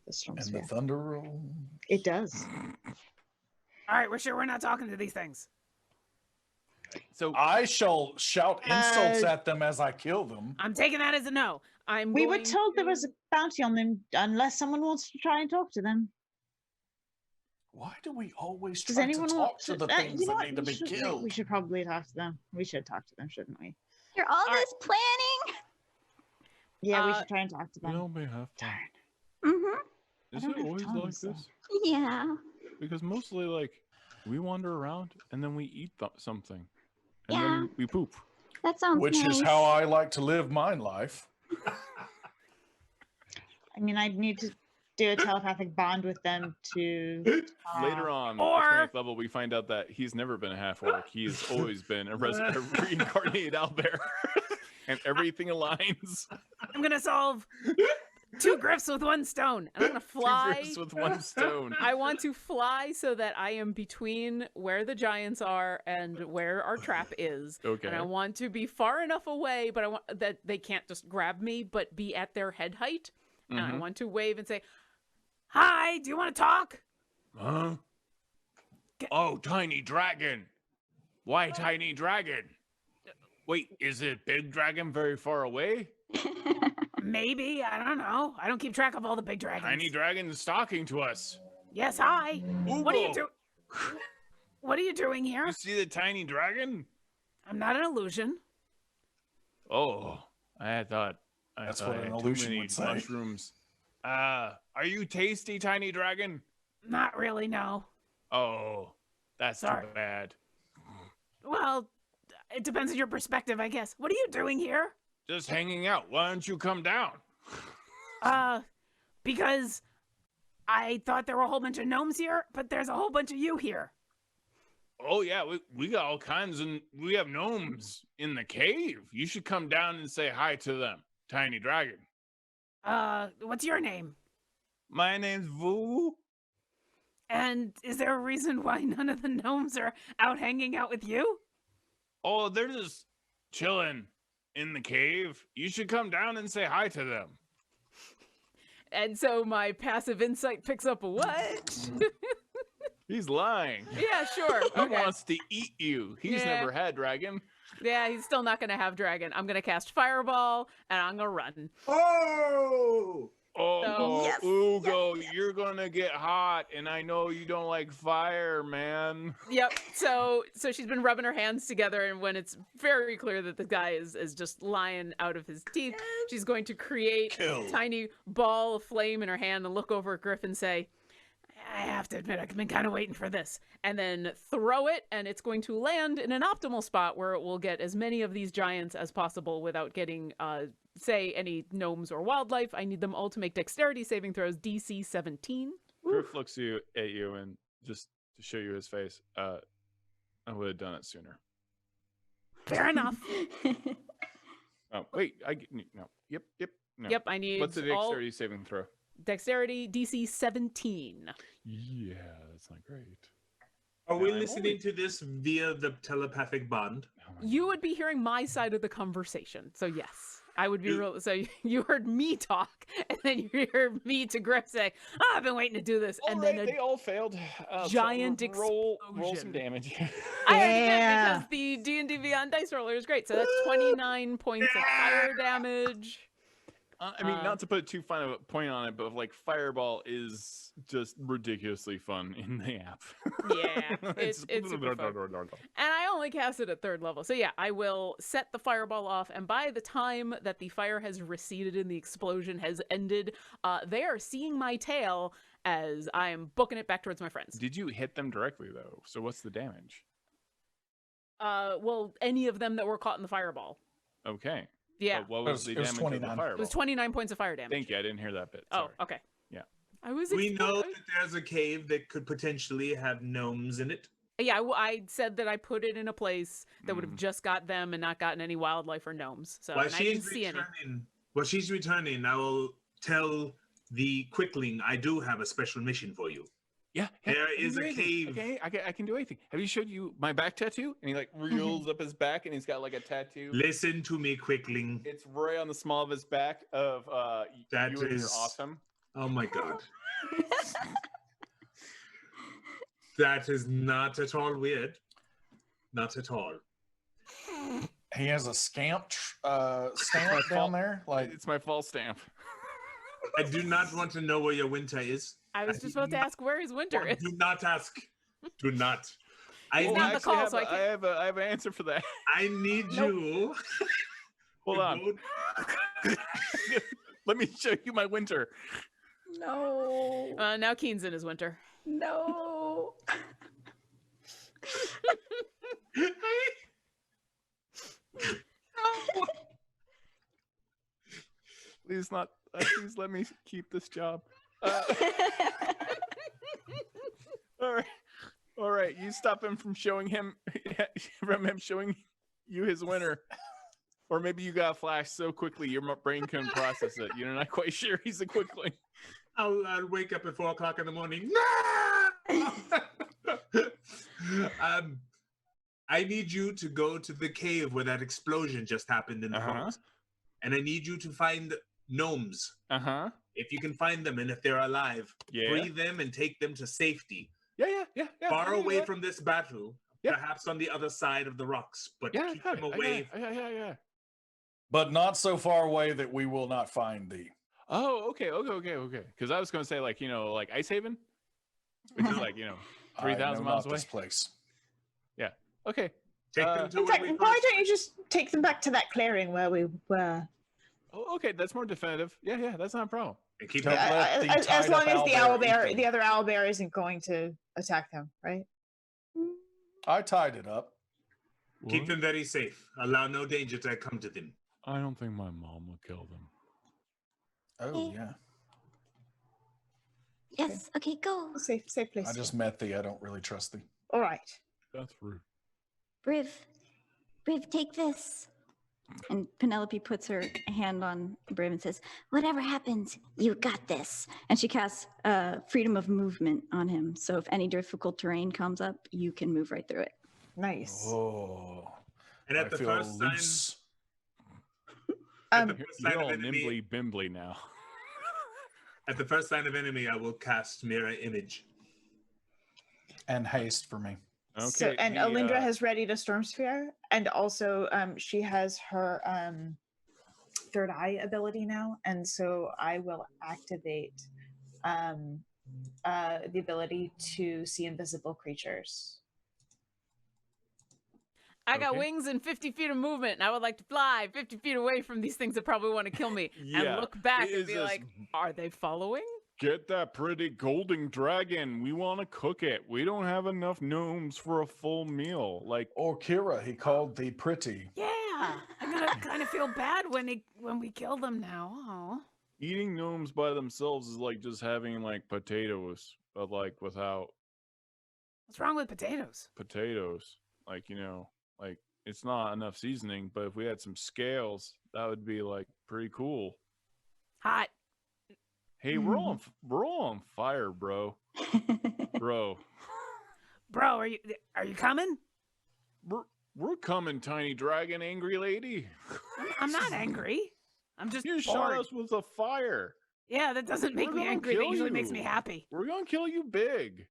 The storm And sphere. the thunder roll. It does. All right, we're sure we're not talking to these things. So I shall shout insults at them as I kill them. I'm taking that as a no. We were told there was a bounty on them unless someone wants to try and talk to them. Why do we always Does try to anyone talk want to the you things know that what? need to be killed? We should probably talk to them. We should talk to them, shouldn't we? You're all this planning. Yeah, we should try and talk to them. no, may have fun. Mm-hmm. Is I it don't have always tongue, like so- this? Yeah. Because mostly, like, we wander around and then we eat something, and Yeah. then we poop. That sounds Which nice. is how I like to live my life. I mean, I'd need to do a telepathic bond with them to. Later on, Or- at 20th level, we find out that he's never been a half-orc. He's always been a reincarnated owlbear, and everything aligns. I'm gonna solve 2 griffs with 1 stone. And I'm gonna fly. 2 griffs with 1 stone. I want to fly so that I am between where the giants are and where our trap is. Okay. And I want to be far enough away, but I want that they can't just grab me, but be at their head height. And I want to wave and say, "Hi, do you want to talk?" Huh? Oh, tiny dragon. Why tiny dragon? Wait, is it big dragon very far away? Maybe, I don't know. I don't keep track of all the big dragons. Tiny dragon is talking to us. Yes, hi. What are you Oogle. doing? What are you doing here? You see the tiny dragon? I'm not an illusion. Oh, I thought That's I what had an too illusion many would say. mushrooms. Are you tasty, tiny dragon? Not really, no. Oh, that's Sorry. too bad. Well, it depends on your perspective, I guess. What are you doing here? Just hanging out. Why don't you come down? Because I thought there were a whole bunch of gnomes here, but there's a whole bunch of you here. Oh yeah, we got all kinds, and we have gnomes in the cave. You should come down and say hi to them, tiny dragon. What's your name? My name's Vu. And is there a reason why none of the gnomes are out hanging out with you? Oh, they're just chilling in the cave. You should come down and say hi to them. And so my passive insight picks up a what? He's lying. Yeah, sure. He Okay. wants to eat you. He's Yeah. never had dragon. Yeah, he's still not going to have dragon. I'm going to cast fireball, and I'm going to run. Oh! Oh, Yes, Ugo, you're gonna get hot, and I know you don't like fire, man. Yep. So she's been rubbing her hands together, and when it's very clear that the guy is just lying out of his teeth, she's going to create Kill. a tiny ball of flame in her hand and look over at Griff and say, I have to admit, I've been kind of waiting for this. And then throw it, and it's going to land in an optimal spot where it will get as many of these giants as possible without getting, say, any gnomes or wildlife. I need them all to make dexterity saving throws, DC 17. Griff looks at you, and just to show you his face, I would have done it sooner. Fair enough. Oh, wait, no. Yep, no. Yep, I need What's the all dexterity saving throw? dexterity DC 17. Yeah, that's not great. Are we I'm listening to this via the telepathic bond? Oh my You would be hearing my side of the conversation, so yes. I would be real. So you heard me talk, and then you heard me to Griff say, "Oh, I've been waiting to do this," and then they all failed. Giant roll explosion. some damage. I already did because the D&D Beyond dice roller is great. So that's 29 points of fire damage. I mean, not to put too fine of a point on it, but like Fireball is just ridiculously fun in the app. Yeah, it's super fun. And I only cast it at 3rd level. So yeah, I will set the Fireball off, and by the time that the fire has receded and the explosion has ended, they are seeing my tail as I am booking it back towards my friends. Did you hit them directly, though? So what's the damage? Well, any of them that were caught in the Fireball. Okay. Yeah. What was the damage of the Fireball? It was 29 points of fire damage. Thank you. I didn't hear that bit. Sorry. Oh, okay. Yeah. We know that there's a cave that could potentially have gnomes in it. Yeah, I said that I put it in a place that would have just got them and not gotten any wildlife or gnomes. So I didn't see any. While she's returning, I will tell the Quickling I do have a special mission for you. Yeah, there is a cave. Okay, I can do anything. Have you showed you my back tattoo? And he like reels up his back, and he's got like a tattoo. Listen to me, Quickling. It's right on the small of his back. Of that you is awesome. Oh my god. That is not at all weird. Not at all. He has a stamp down there. Like it's my fall stamp. I do not want to know where your winter is. I was just about to ask where his winter is. Do not ask. Do not. I have an answer for that. I need you. Hold on. Let me show you my winter. No. Now Keen's in his winter. No. Please let me keep this job. All right. You stop him from showing you his winter, or maybe you got flashed so quickly your brain couldn't process it. You're not quite sure he's a quickling. I'll wake up at 4 o'clock in the morning. I need you to go to the cave where that explosion just happened in the forest, and I need you to find gnomes. If you can find them and if they're alive, free them and take them to safety. Yeah. Far away from this battle, perhaps on the other side of the rocks, but keep them away. Yeah. But not so far away that we will not find thee. Oh, okay. Because I was going to say, like Ice Haven, which is 3,000 miles away. This place. Yeah. Okay. Take them to why don't you just take them back to that clearing where we were? Oh, okay, that's more definitive. Yeah, that's not a problem. And keep as long as the other owlbear isn't going to attack them, right? I tied it up. Keep them very safe. Allow no danger to come to them. I don't think my mom would kill them. Oh, yeah. Yes, okay, go. Safe place. I just met thee. I don't really trust thee. All right. That's rude. Briv, take this. And Penelope puts her hand on Briv and says, whatever happens, you got this. And she casts freedom of movement on him. So if any difficult terrain comes up, you can move right through it. Nice. Oh. And at the first sign... You're all nimbly bimbly now. At the first sign of enemy, I will cast Mirror Image. And haste for me. Okay. So, and Alyndra has readied a Storm Sphere, and also she has her third eye ability now, and so I will activate the ability to see invisible creatures. I got wings and 50 feet of movement, and I would like to fly 50 feet away from these things that probably want to kill me, and look back and be like, are they following? Get that pretty golden dragon. We want to cook it. We don't have enough gnomes for a full meal. Like Orkira, he called thee pretty. Yeah, I'm gonna kind of feel bad when we kill them now. Oh. Eating gnomes by themselves is like just having like potatoes, but like without. What's wrong with potatoes? Potatoes, like like it's not enough seasoning. But if we had some scales, that would be like pretty cool. Hot. Hey, we're all on fire, bro. Bro, are you coming? We're coming, tiny dragon, angry lady. I'm not angry. I'm just You bored. shot us with a fire. Yeah, that doesn't make me angry. That usually makes me happy. We're gonna kill you big.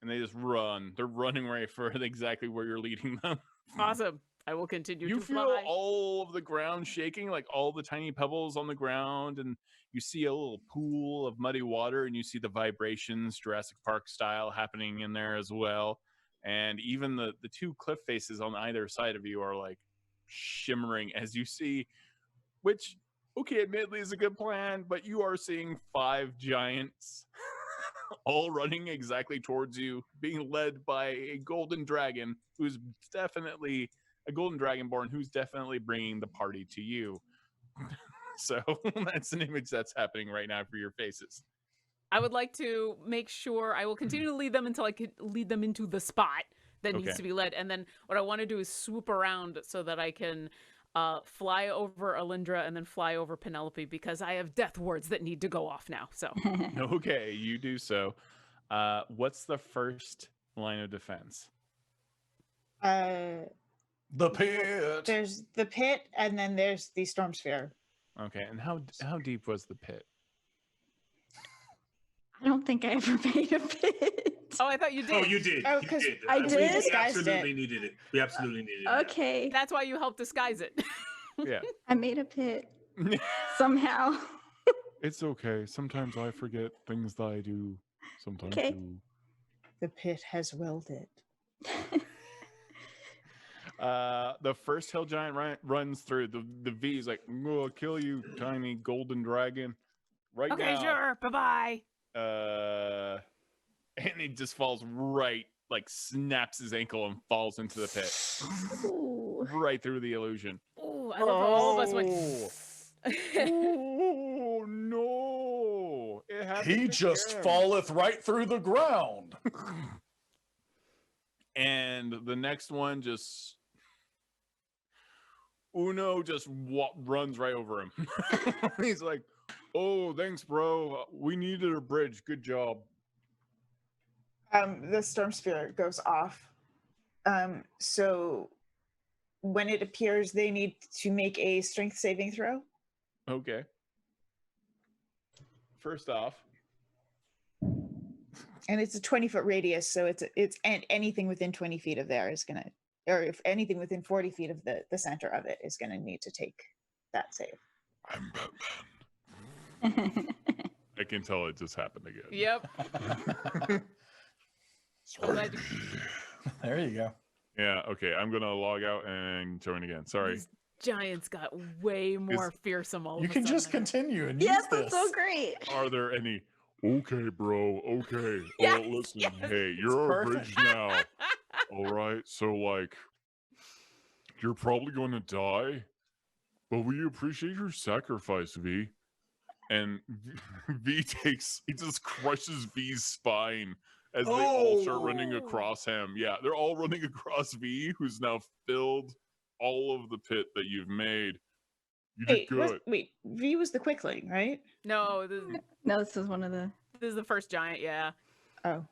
And they just run. They're running right for exactly where you're leading them. Awesome. I will continue You to feel fly. all of the ground shaking, like all the tiny pebbles on the ground, and you see a little pool of muddy water, and you see the vibrations, Jurassic Park style, happening in there as well. And even the two cliff faces on either side of you are like shimmering as you see, which, okay, admittedly is a good plan, but you are seeing 5 giants all running exactly towards you, being led by a golden dragon who's definitely a golden dragonborn who's definitely bringing the party to you. So that's an image that's happening right now for your faces. I would like to make sure I will continue to lead them until I can lead them into the spot that needs to be led. And then what I want to do is swoop around so that I can fly over Alyndra and then fly over Penelope, because I have death wards that need to go off now. So okay, you do so. What's the first line of defense? The pit. There's the pit, and then there's the storm sphere. Okay, and how deep was the pit? I don't think I ever made a pit. Oh, I thought you did. Oh, you did. Oh, You 'cause did. I We did? absolutely needed it. We absolutely needed it. Okay, That's why you helped disguise it. Yeah. I made a pit somehow. It's okay. Sometimes I forget things that I do. Sometimes Okay. too. The pit has welded. The first hill giant runs through. The V is like, I'm gonna kill you, tiny golden dragon. Right Okay, now. sure. Bye-bye. And he just falls right, like snaps his ankle and falls into the pit. Ooh. Right through the illusion. Oh, I love how all of us went. Oh no! It happened He just again. falleth right through the ground. And the next one just Uno just runs right over him. He's like, "Oh, thanks, bro. We needed a bridge. Good job." The storm sphere goes off. So when it appears, they need to make a strength saving throw. Okay. First off, And it's a 20-foot radius, so it's and anything within 20 feet of there is gonna, or if anything within 40 feet of the center of it is gonna need to take that save. I'm Batman. I can tell it just happened again. Yep. I'm glad you- There you go. Yeah, okay. I'm gonna log out and join again. Sorry. These giants got way more fearsome all of You a can sudden. just continue and Yes, use that's this. so great. Are there any? Okay, bro. Okay. Yes, Well, listen. yes. Hey, you're our perfect. bridge now. All right. So, like, you're probably going to die, but we appreciate your sacrifice, V. And V he just crushes V's spine as they all start running across him. Yeah, they're all running across V, who's now filled all of the pit that you've made. You did good. Wait, V was the quickling, right? No, No, this is one of the. this is the first giant, yeah. Oh,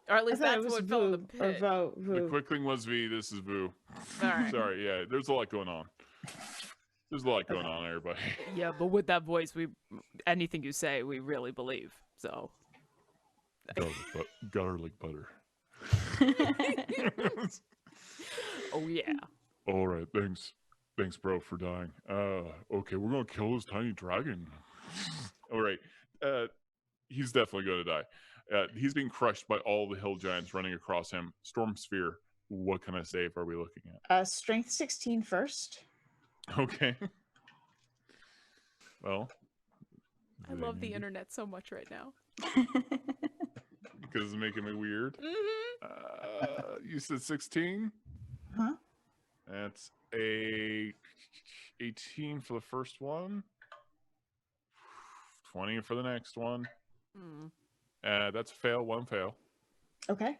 Or at I least thought it that's was what fell in the Vu or pit. The Vu. quickling was V. This is Vu. All right. Sorry, yeah. There's a lot going on. There's a lot going on, everybody. Yeah, but with that voice, anything you say, we really believe. So. Garlic butter. Oh yeah. All right, thanks, bro, for dying. Okay, we're gonna kill this tiny dragon. All right, he's definitely gonna die. He's being crushed by all the hill giants running across him. Storm sphere. What kind of save are we looking at? Strength 16 first. Okay. Well, I love the internet so much right now. because it's making me weird. Mm-hmm. You said 16? Huh? That's a 18 for the first one. 20 for the next one. Hmm. That's a fail, one fail. Okay.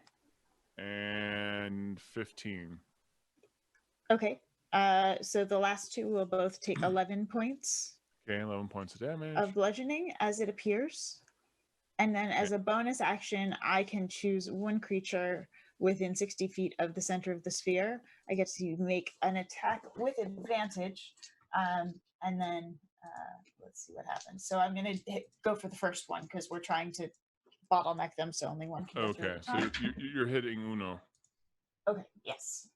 And 15. Okay. So the last two will both take 11 points Okay, 11 points of damage. of bludgeoning as it appears. And then as a bonus action, I can choose one creature within 60 feet of the center of the sphere. I get to make an attack with advantage. And then let's see what happens. So I'm going to go for the first one because we're trying to bottleneck them, so only one can go through. Okay, so you're hitting Uno. Okay, yes.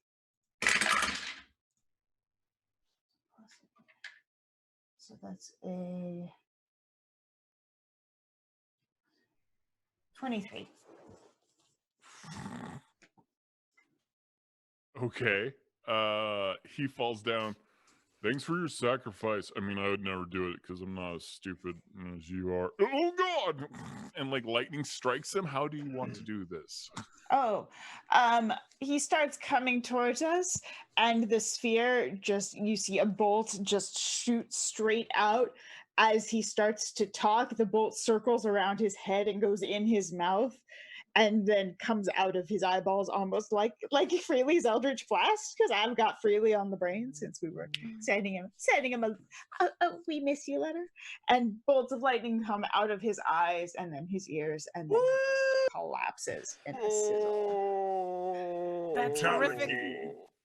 So that's a 23. Okay. He falls down. Thanks for your sacrifice. I mean, I would never do it because I'm not as stupid as you are. Oh God! And like lightning strikes him. How do you want to do this? Oh, he starts coming towards us, and the sphere you see a bolt just shoot straight out. As he starts to talk, the bolt circles around his head and goes in his mouth, and then comes out of his eyeballs almost like Freely's Eldritch Blast, because I've got Freely on the brain since we were sending him a we miss you letter. And bolts of lightning come out of his eyes and then his ears, and then he just collapses in a sizzle. That's horrific.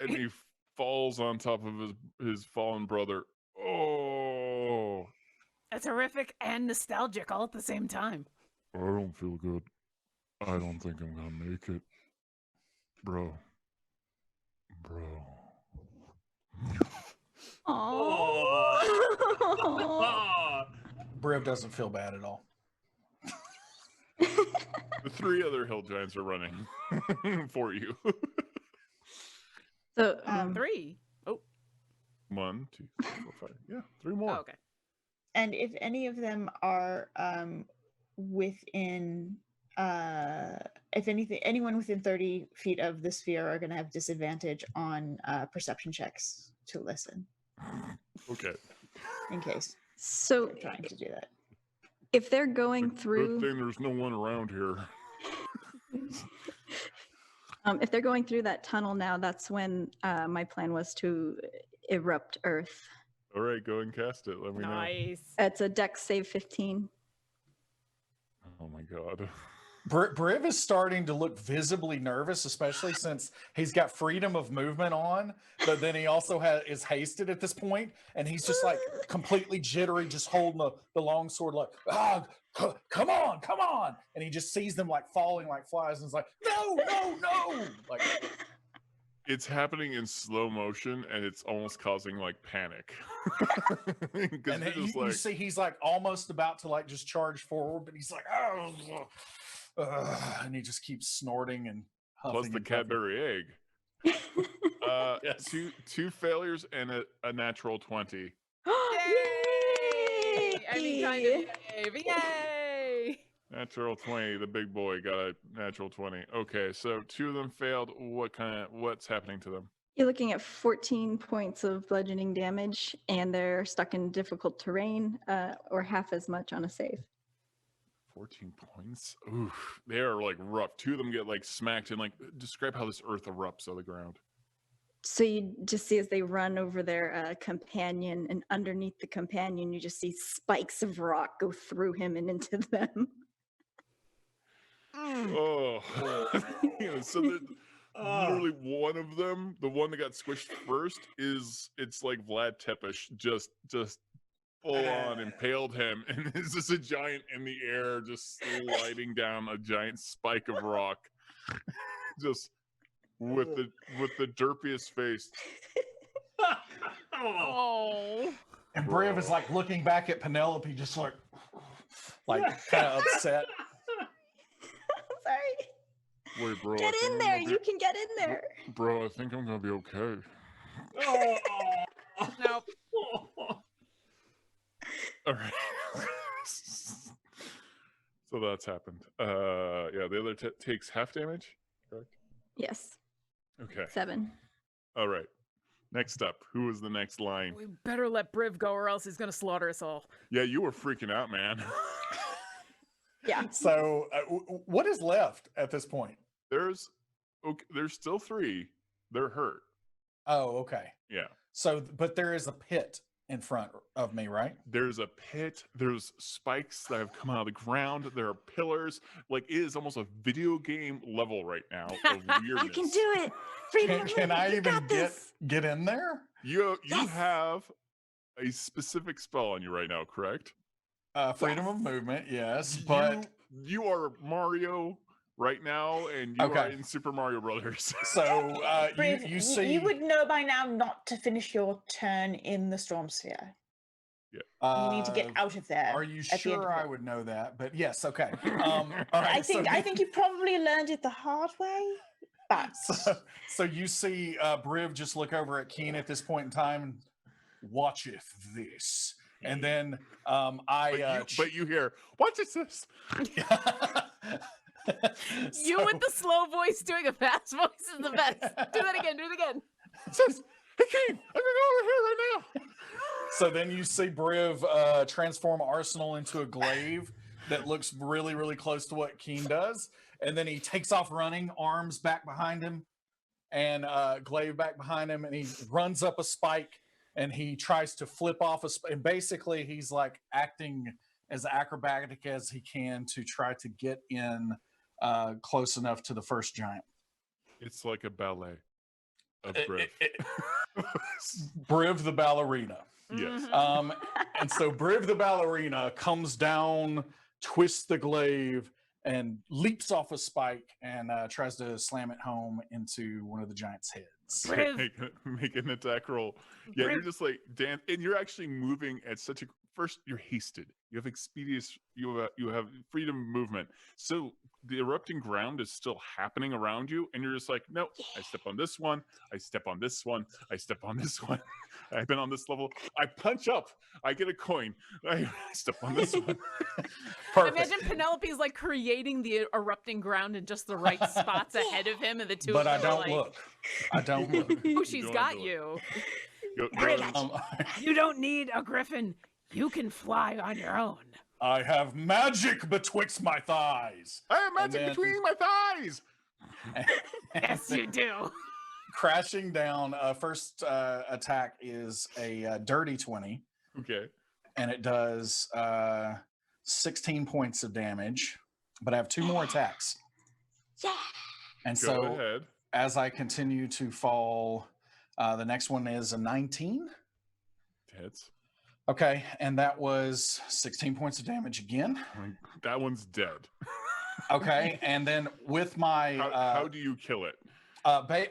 And he falls on top of his fallen brother. Oh. That's horrific and nostalgic all at the same time. I don't feel good. I don't think I'm gonna make it. Bro. Oh. Briv doesn't feel bad at all. The 3 other hill giants are running for you. So 3. Oh. 1, 2, 3, 4, 5. Yeah, 3 more. Oh, okay. And if any of them are within anyone within 30 feet of the sphere are going to have disadvantage on perception checks to listen. Okay. In case. So they're trying to do that. If they're going through, good thing there's no one around here. if they're going through that tunnel now, that's when my plan was to erupt Earth. All right, go and cast it. Let me know. Nice. It's a Dex save 15. Oh my God. Briv is starting to look visibly nervous, especially since he's got freedom of movement on, but then he also is hasted at this point, and he's just like completely jittery, just holding the long sword like, come on. And he just sees them like falling like flies and is like, no. Like, it's happening in slow motion, and it's almost causing like panic. And you see he's like almost about to like just charge forward, but he's like, and he just keeps snorting and huffing. Plus the Cadbury egg. Yes. Two failures and a natural 20. Yay! I mean, kind of yay! Natural 20. The big boy got a natural 20. Okay, so 2 of them failed. What's happening to them? You're looking at 14 points of bludgeoning damage, and they're stuck in difficult terrain, or half as much on a save. 14 points? Oof. They are like rough. 2 of them get like smacked and like describe how this earth erupts out of the ground. So you just see as they run over their companion, and underneath the companion, you just see spikes of rock go through him and into them. Oh. So literally one of them, the one that got squished first, it's like Vlad Tepish just full on impaled him, and is just a giant in the air, just sliding down a giant spike of rock, just with the derpiest face. Oh. And Briv is like looking back at Penelope, just like kind of upset. Sorry. Wait, bro. Get in there. You can get in there. Bro, I think I'm gonna be okay. Nope. All right. So that's happened. Yeah, the other takes half damage, correct? Yes. Okay. 7. All right. Next up, who is the next line? We better let Briv go, or else he's gonna slaughter us all. Yeah, you were freaking out, man. Yeah. So, what is left at this point? There's still 3. They're hurt. Oh, okay. Yeah. So, but there is a pit in front of me, right? There's a pit. There's spikes that have come out of the ground. There are pillars. Like, it is almost a video game level right now of weirdness. You can do it. Freedom. Can I even get in there? You have a specific spell on you right now, correct? Freedom of movement, yes, but you are Mario right now, and you are in Super Mario Brothers. So Briv, you see, you would know by now not to finish your turn in the storm sphere. Yeah. You need to get out of there. Are you sure I would know that? But yes, okay. All right, I think you probably learned it the hard way. But so you see Briv just look over at Keen at this point in time and watcheth this. And then but you hear, what is this? You with the slow voice doing a fast voice is the best. Do that again. Do it again. It says, hey, Keen, I'm gonna go over here right now. So then you see Briv transform Arsenal into a glaive that looks really, really close to what Keen does. And then he takes off running, arms back behind him, and glaive back behind him, and he runs up a spike, and he tries to flip off and basically he's like acting as acrobatic as he can to try to get in close enough to the first giant. It's like a ballet of Briv. Briv the ballerina. Yes. And so Briv the ballerina comes down, twists the glaive, and leaps off a spike and tries to slam it home into one of the giant's heads. Make an attack roll. Yeah, you're just like Dan, and you're actually moving at such a. First, you're hasted. You have expedience. You have freedom of movement. So the erupting ground is still happening around you, and you're just like, no. I step on this one. I step on this one. I step on this one. I've been on this level. I punch up. I get a coin. I step on this one. Perfect. Imagine Penelope's like creating the erupting ground in just the right spots ahead of him, and the two. But of I them don't like, look. I don't look. Oh, she's got you. You don't need a griffin. You can fly on your own. I have magic betwixt my thighs. I have magic between my thighs. Yes, you do. Crashing down. First attack is a dirty 20. Okay. And it does 16 points of damage. But I have 2 more attacks. Yeah. And Go so ahead. as I continue to fall, the next one is a 19. Hits. Okay, and that was 16 points of damage again. That one's dead. Okay, and then with my... how do you kill it?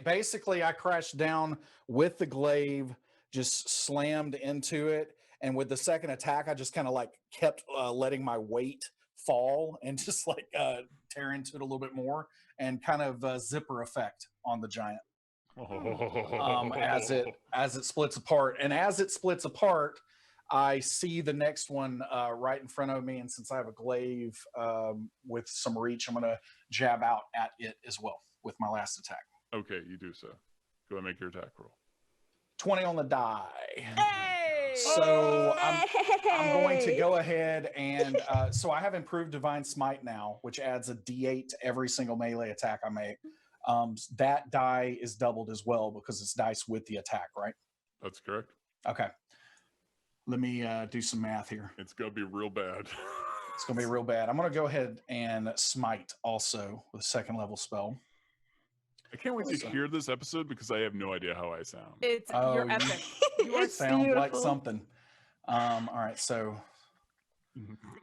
Basically, I crashed down with the glaive, just slammed into it, and with the second attack, I just kind of like kept letting my weight fall and just like tear into it a little bit more, and kind of zipper effect on the giant as it splits apart. And as it splits apart, I see the next one right in front of me, and since I have a glaive with some reach, I'm going to jab out at it as well with my last attack. Okay, you do so. Go ahead and make your attack roll. 20 on the die. Hey! So I'm going to go ahead and so I have improved Divine Smite now, which adds a D8 to every single melee attack I make. That die is doubled as well because it's dice with the attack, right? That's correct. Okay. Let me do some math here. It's going to be real bad. It's going to be real bad. I'm going to go ahead and smite also with a second level spell. I can't wait to hear this episode because I have no idea how I sound. You're epic. You sound like something. All right, so...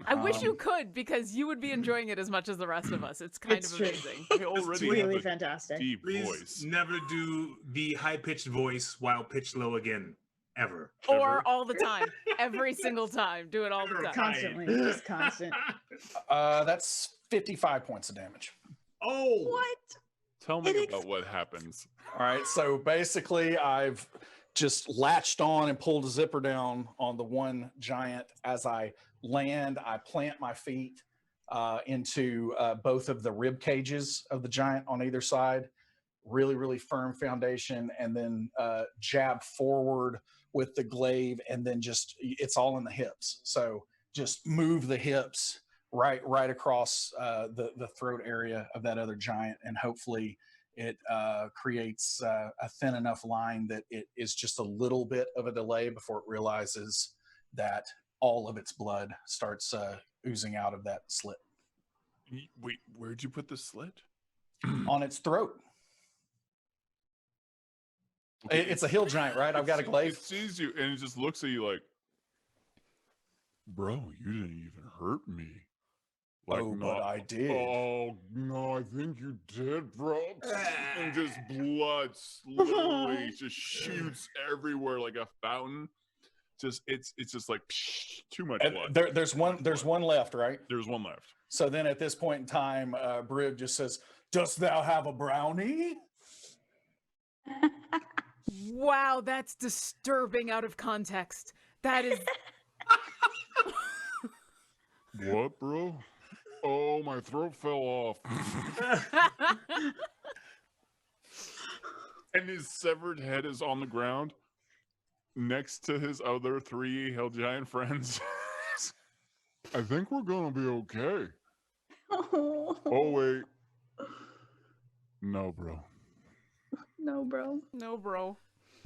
I wish you could, because you would be enjoying it as much as the rest of us. It's kind of amazing. I already really have a fantastic. deep Please voice. never do the high-pitched voice while pitched low again. Ever. Or all the time. Every single time. Do it all the time. Constantly. Just constant. That's 55 points of damage. Oh! What? Tell me about what happens. All right, so basically I've just latched on and pulled a zipper down on the one giant. As I land, I plant my feet into both of the rib cages of the giant on either side. Really, really firm foundation, and then jab forward with the glaive, and then just, it's all in the hips. So just move the hips right across the throat area of that other giant, and hopefully it creates a thin enough line that it is just a little bit of a delay before it realizes that all of its blood starts oozing out of that slit. Wait, where'd you put the slit? On its throat. It's a hill giant, right? I've got a glaive. It sees you and it just looks at you like, Bro, you didn't even hurt me. Like, oh, but I did. Oh, no, I think you did, bro. And just blood slowly just shoots everywhere like a fountain. It's just like too much blood. There's one left, right? There's one left. So then at this point in time, Briv just says, "Dost thou have a brownie?" Wow, that's disturbing out of context. That is... What, bro? Oh, my throat fell off. And his severed head is on the ground next to his other 3 hill giant friends. I think we're gonna be okay. Oh, wait. No, bro. No, bro. No, bro.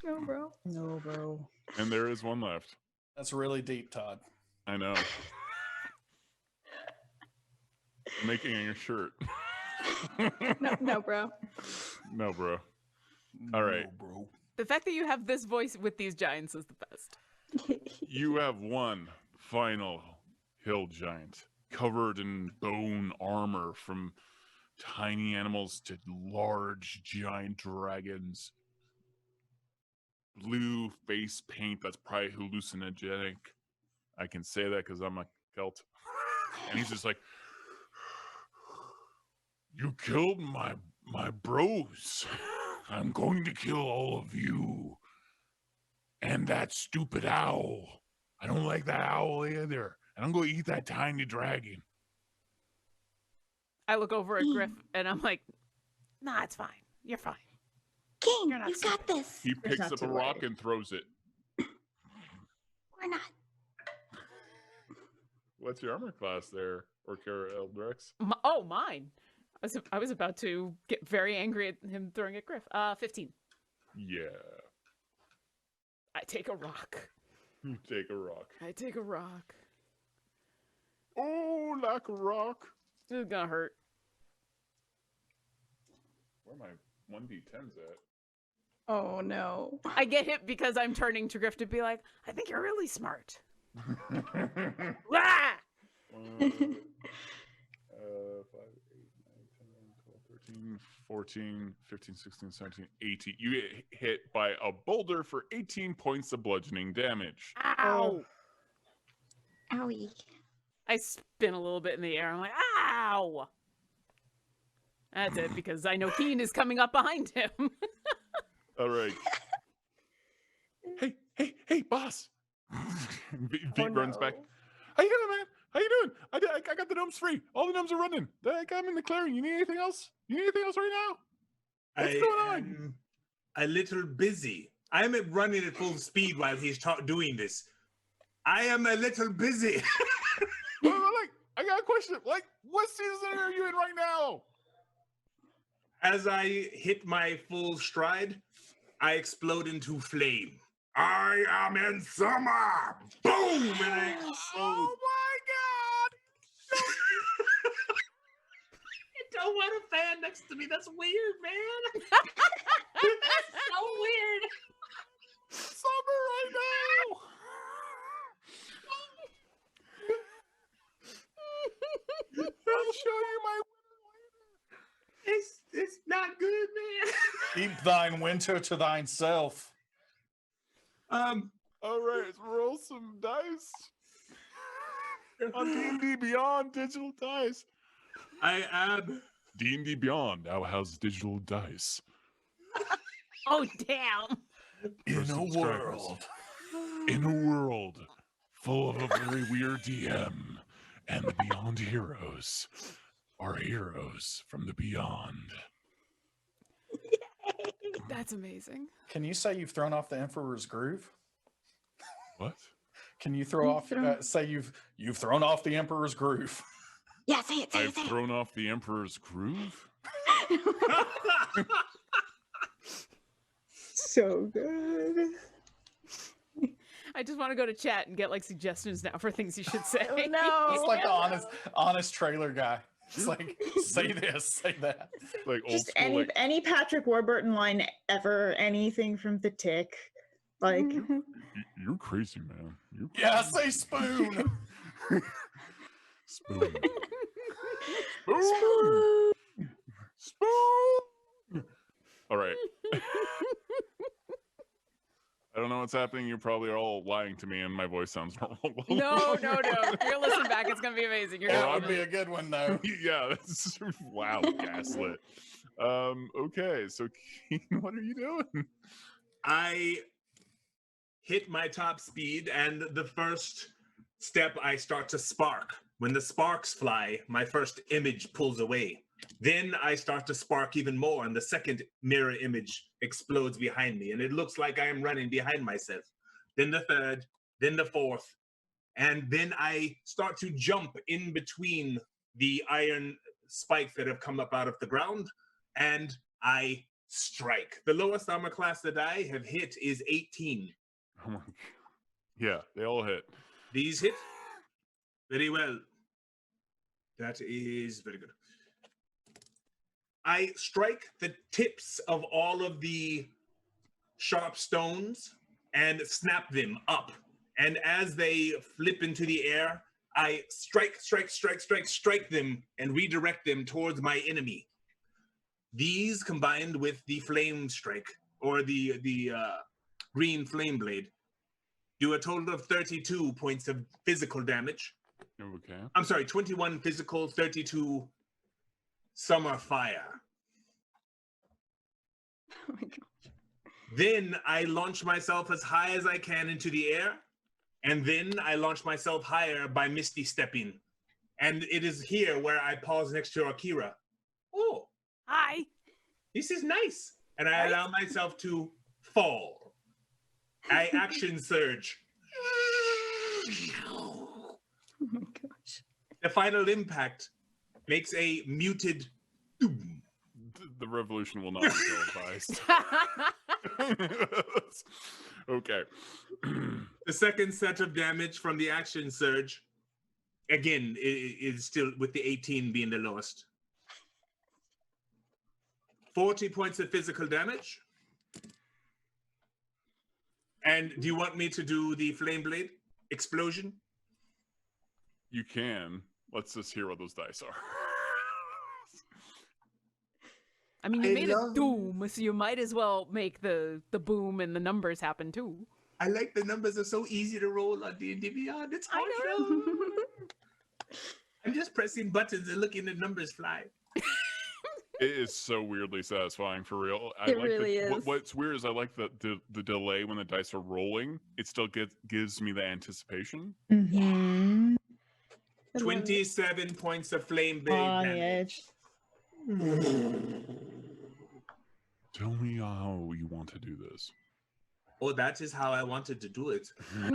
No, bro. No, bro. And there is one left. That's really deep, Todd. I know. Making a shirt. No, bro. No, bro. All right. No, bro. The fact that you have this voice with these giants is the best. You have one final hill giant covered in bone armor, from tiny animals to large giant dragons. Blue face paint that's probably hallucinogenic. I can say that because I'm a celt. And he's just like, you killed my bros. I'm going to kill all of you. And that stupid owl. I don't like that owl either. And I'm going to eat that tiny dragon. I look over at Griff and I'm like, nah, it's fine. You're fine. King, You're not you got this. He picks not up a to rock worry. and throws it. We're not. What's your armor class there, Orkira Eldrex? Oh, mine. I was about to get very angry at him throwing at Griff. 15. Yeah. I take a rock. You take a rock. I take a rock. Oh, like a rock. This is gonna hurt. Where are my 1d10s at? Oh, no. I get hit because I'm turning to Griff to be like, I think you're really smart. Ah! 5, 8, 9, 10, 12, 13, 14, 15, 16, 17, 18. You get hit by a boulder for 18 points of bludgeoning damage. Ow! Owie. I spin a little bit in the air. I'm like, ow! That's it, because I know Keen is coming up behind him. All right. Hey, boss. Pete runs back. How you doing, man? How you doing? I got the gnomes free. All the gnomes are running. I'm in the clearing. You need anything else? You need anything else right now? What's going on? A little busy. I'm running at full speed while he's doing this. I am a little busy. Like, I got a question. Like, what season are you in right now? As I hit my full stride, I explode into flame. I am in summer. Boom! And I explode. Oh my god! I don't want a fan next to me. That's weird, man. That's so weird. Summer right now. I'll show you my winter later. It's not good, man. Keep thine winter to thyself. All right, let's roll some dice on D&D Beyond digital dice. I am D&D Beyond now has digital dice. Oh, damn. In a world full of a very weird DM, and the Beyond heroes are heroes from the Beyond. That's amazing. Can you say you've thrown off the Emperor's Groove? What? Can you say you've thrown off the Emperor's Groove? Yeah, say it, say I've it, say it. thrown off the Emperor's groove? So good. I just want to go to chat and get like suggestions now for things you should say. Oh, no. It's like the honest trailer guy. It's like, say this, say that. Like old Just school, like, any Patrick Warburton line ever, anything from The Tick. Like, you're crazy, man. You're crazy. Yeah, say spoon. Spoon. Spoon. Spoon. All right. I don't know what's happening. You probably are all lying to me, and my voice sounds normal. No. If you're listening back, it's gonna be amazing. You're That would be a good one, though. Yeah. Wow. Gaslit. Okay. So, Keen, what are you doing? I hit my top speed, and the first step I start to spark. When the sparks fly, my first image pulls away. Then I start to spark even more, and the second mirror image explodes behind me, and it looks like I am running behind myself. Then the third, then the fourth, and then I start to jump in between the iron spikes that have come up out of the ground, and I strike. The lowest armor class that I have hit is 18. Oh my God. Yeah, they all hit. These hit very well. That is very good. I strike the tips of all of the sharp stones and snap them up. And as they flip into the air, I strike them and redirect them towards my enemy. These combined with the flame strike, or the green flame blade, do a total of 32 points of physical damage. Okay. I'm sorry, 21 physical, 32 summer fire. Oh my gosh. Then I launch myself as high as I can into the air, and then I launch myself higher by misty stepping. And it is here where I pause next to Orkira. Oh, Hi. this is nice. And I allow myself to fall. I action surge. Oh my gosh. The final impact makes a muted doom. The revolution will not be televised. Okay. The second set of damage from the action surge, again, is still with the 18 being the lowest. 40 points of physical damage. And do you want me to do the flame blade explosion? You can. Let's just hear what those dice are. I mean, you made a doom, so you might as well make the boom and the numbers happen too. I like the numbers are so easy to roll on D&D Beyond. It's hard. I'm just pressing buttons and looking at numbers fly. It is so weirdly satisfying, for real. It really is. What's weird is I like the delay when the dice are rolling. It still gives me the anticipation. Mm-hmm. 27 points of flame blade damage. Tell me how you want to do this. Oh, that is how I wanted to do it. Mm-hmm.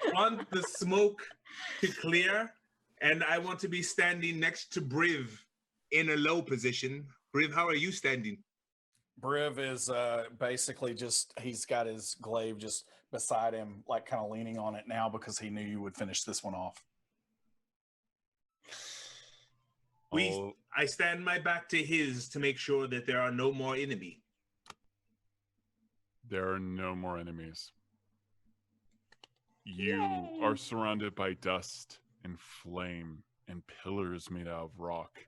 I want the smoke to clear, and I want to be standing next to Briv in a low position. Briv, how are you standing? Briv is basically he's got his glaive just beside him, like kind of leaning on it now because he knew you would finish this one off. I stand my back to his to make sure that there are no more enemy. There are no more enemies. You are surrounded by dust and flame and pillars made out of rock.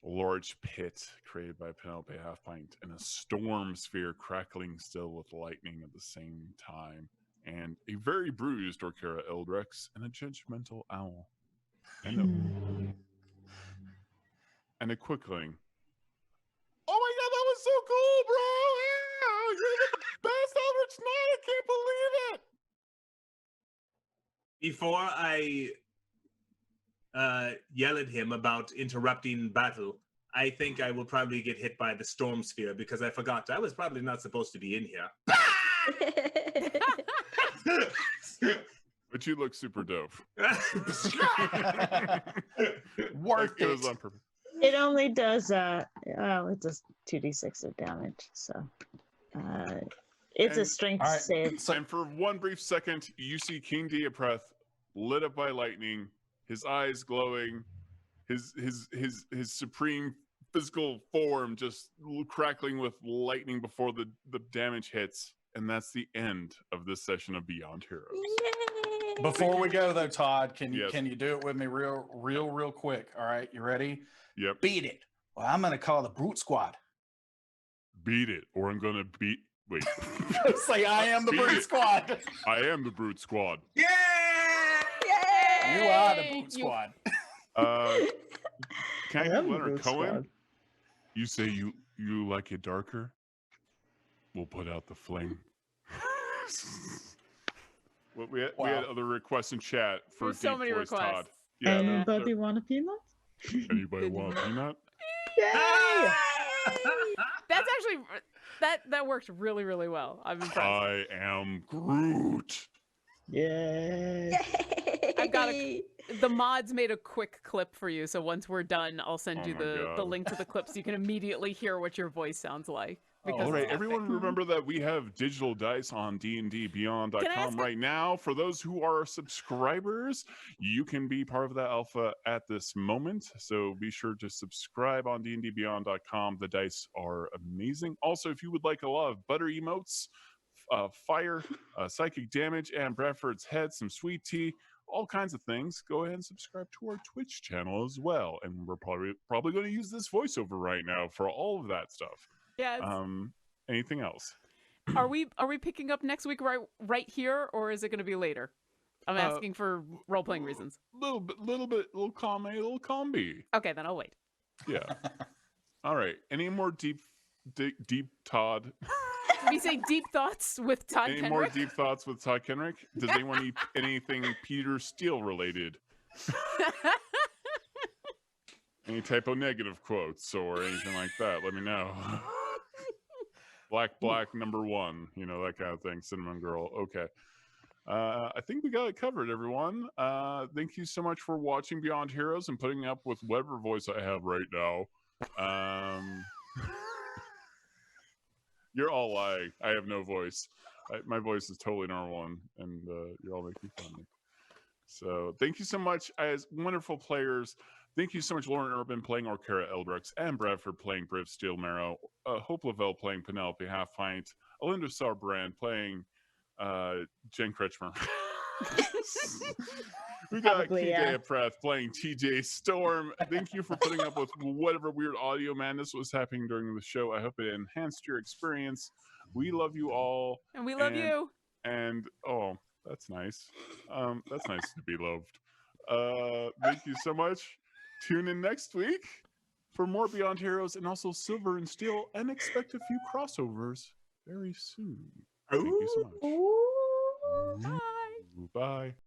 A large pit created by Penelope Half-Pint and a storm sphere crackling still with lightning at the same time. And a very bruised Orkira Eldritch and a judgmental owl. And a quickling. Oh my God, that was so cool, bro! Yeah, you're the best Eldritch Knight! I can't believe it! Before I yell at him about interrupting battle, I think I will probably get hit by the storm sphere because I forgot I was probably not supposed to be in here. But you look super dope. Worth it was on purpose. It only does it does 2d6 of damage, so it's a strength save. And for one brief second, you see King Diapreth lit up by lightning, his eyes glowing, his supreme physical form just crackling with lightning before the damage hits, and that's the end of this session of Beyond Heroes. Yay! Before we go though, Todd, can you Yes. do it with me real quick? All right, you ready? Yep. Beat it. Well, I'm gonna call the Brute Squad. Beat it, or I'm gonna beat. Wait. Say I am the Beat Brute it. Squad. I am the Brute Squad. Yeah! You are the Brute Squad. Can I I am get the Leonard Brute Cohen? Squad. You say you like it darker? We'll put out the flame. Well, we had other requests in chat for There's so deep many voice requests. Todd. Yeah, Anybody want a peanut? Anybody want a peanut? Yay! That's actually that worked really, really well. I'm impressed. I am Groot. Yay! I've got the mods made a quick clip for you, so once we're done, I'll send Oh you my the God. link to the clip so you can immediately hear what your voice sounds like. All right, it's everyone epic. remember that we have digital dice on dndbeyond.com right now. For those who are subscribers, you can be part of that alpha at this moment. So be sure to subscribe on dndbeyond.com. The dice are amazing. Also, if you would like a lot of butter emotes, fire, psychic damage, and Bradford's head, some sweet tea, all kinds of things, go ahead and subscribe to our Twitch channel as well. And we're probably going to use this voiceover right now for all of that stuff. Yes. Anything else? Are we picking up next week right here, or is it going to be later? I'm asking for role playing reasons. Little column A, little column B. Okay, then I'll wait. Yeah. All right. Any more deep Todd? Did we say deep thoughts with Todd Any Kenreck? more deep thoughts with Todd Kenreck? Does anyone need anything Peter Steele related? Any typo negative quotes or anything like that? Let me know. Black number 1, that kind of thing. Cinnamon girl. Okay. I think we got it covered, everyone. Thank you so much for watching Beyond Heroes and putting up with whatever voice I have right now. You're all lying. I have no voice. My voice is totally normal, and you're all making fun of me. So thank you so much, as wonderful players. Thank you so much, Lauren Urban playing Orkira Eldritch, and Bradford playing Briv Steelmarrow, Hope LaVelle playing Penelope Half-Pint, Alyndra Sarrbarand playing Jen Kretchmer. We got KJ Prath playing TJ Storm. Thank you for putting up with whatever weird audio madness was happening during the show. I hope it enhanced your experience. We love you all. And we love you. And, oh, that's nice. That's nice to be loved. Thank you so much. Tune in next week for more Beyond Heroes and also Silver and Steel, and expect a few crossovers very soon. Thank you so much. Bye. Bye.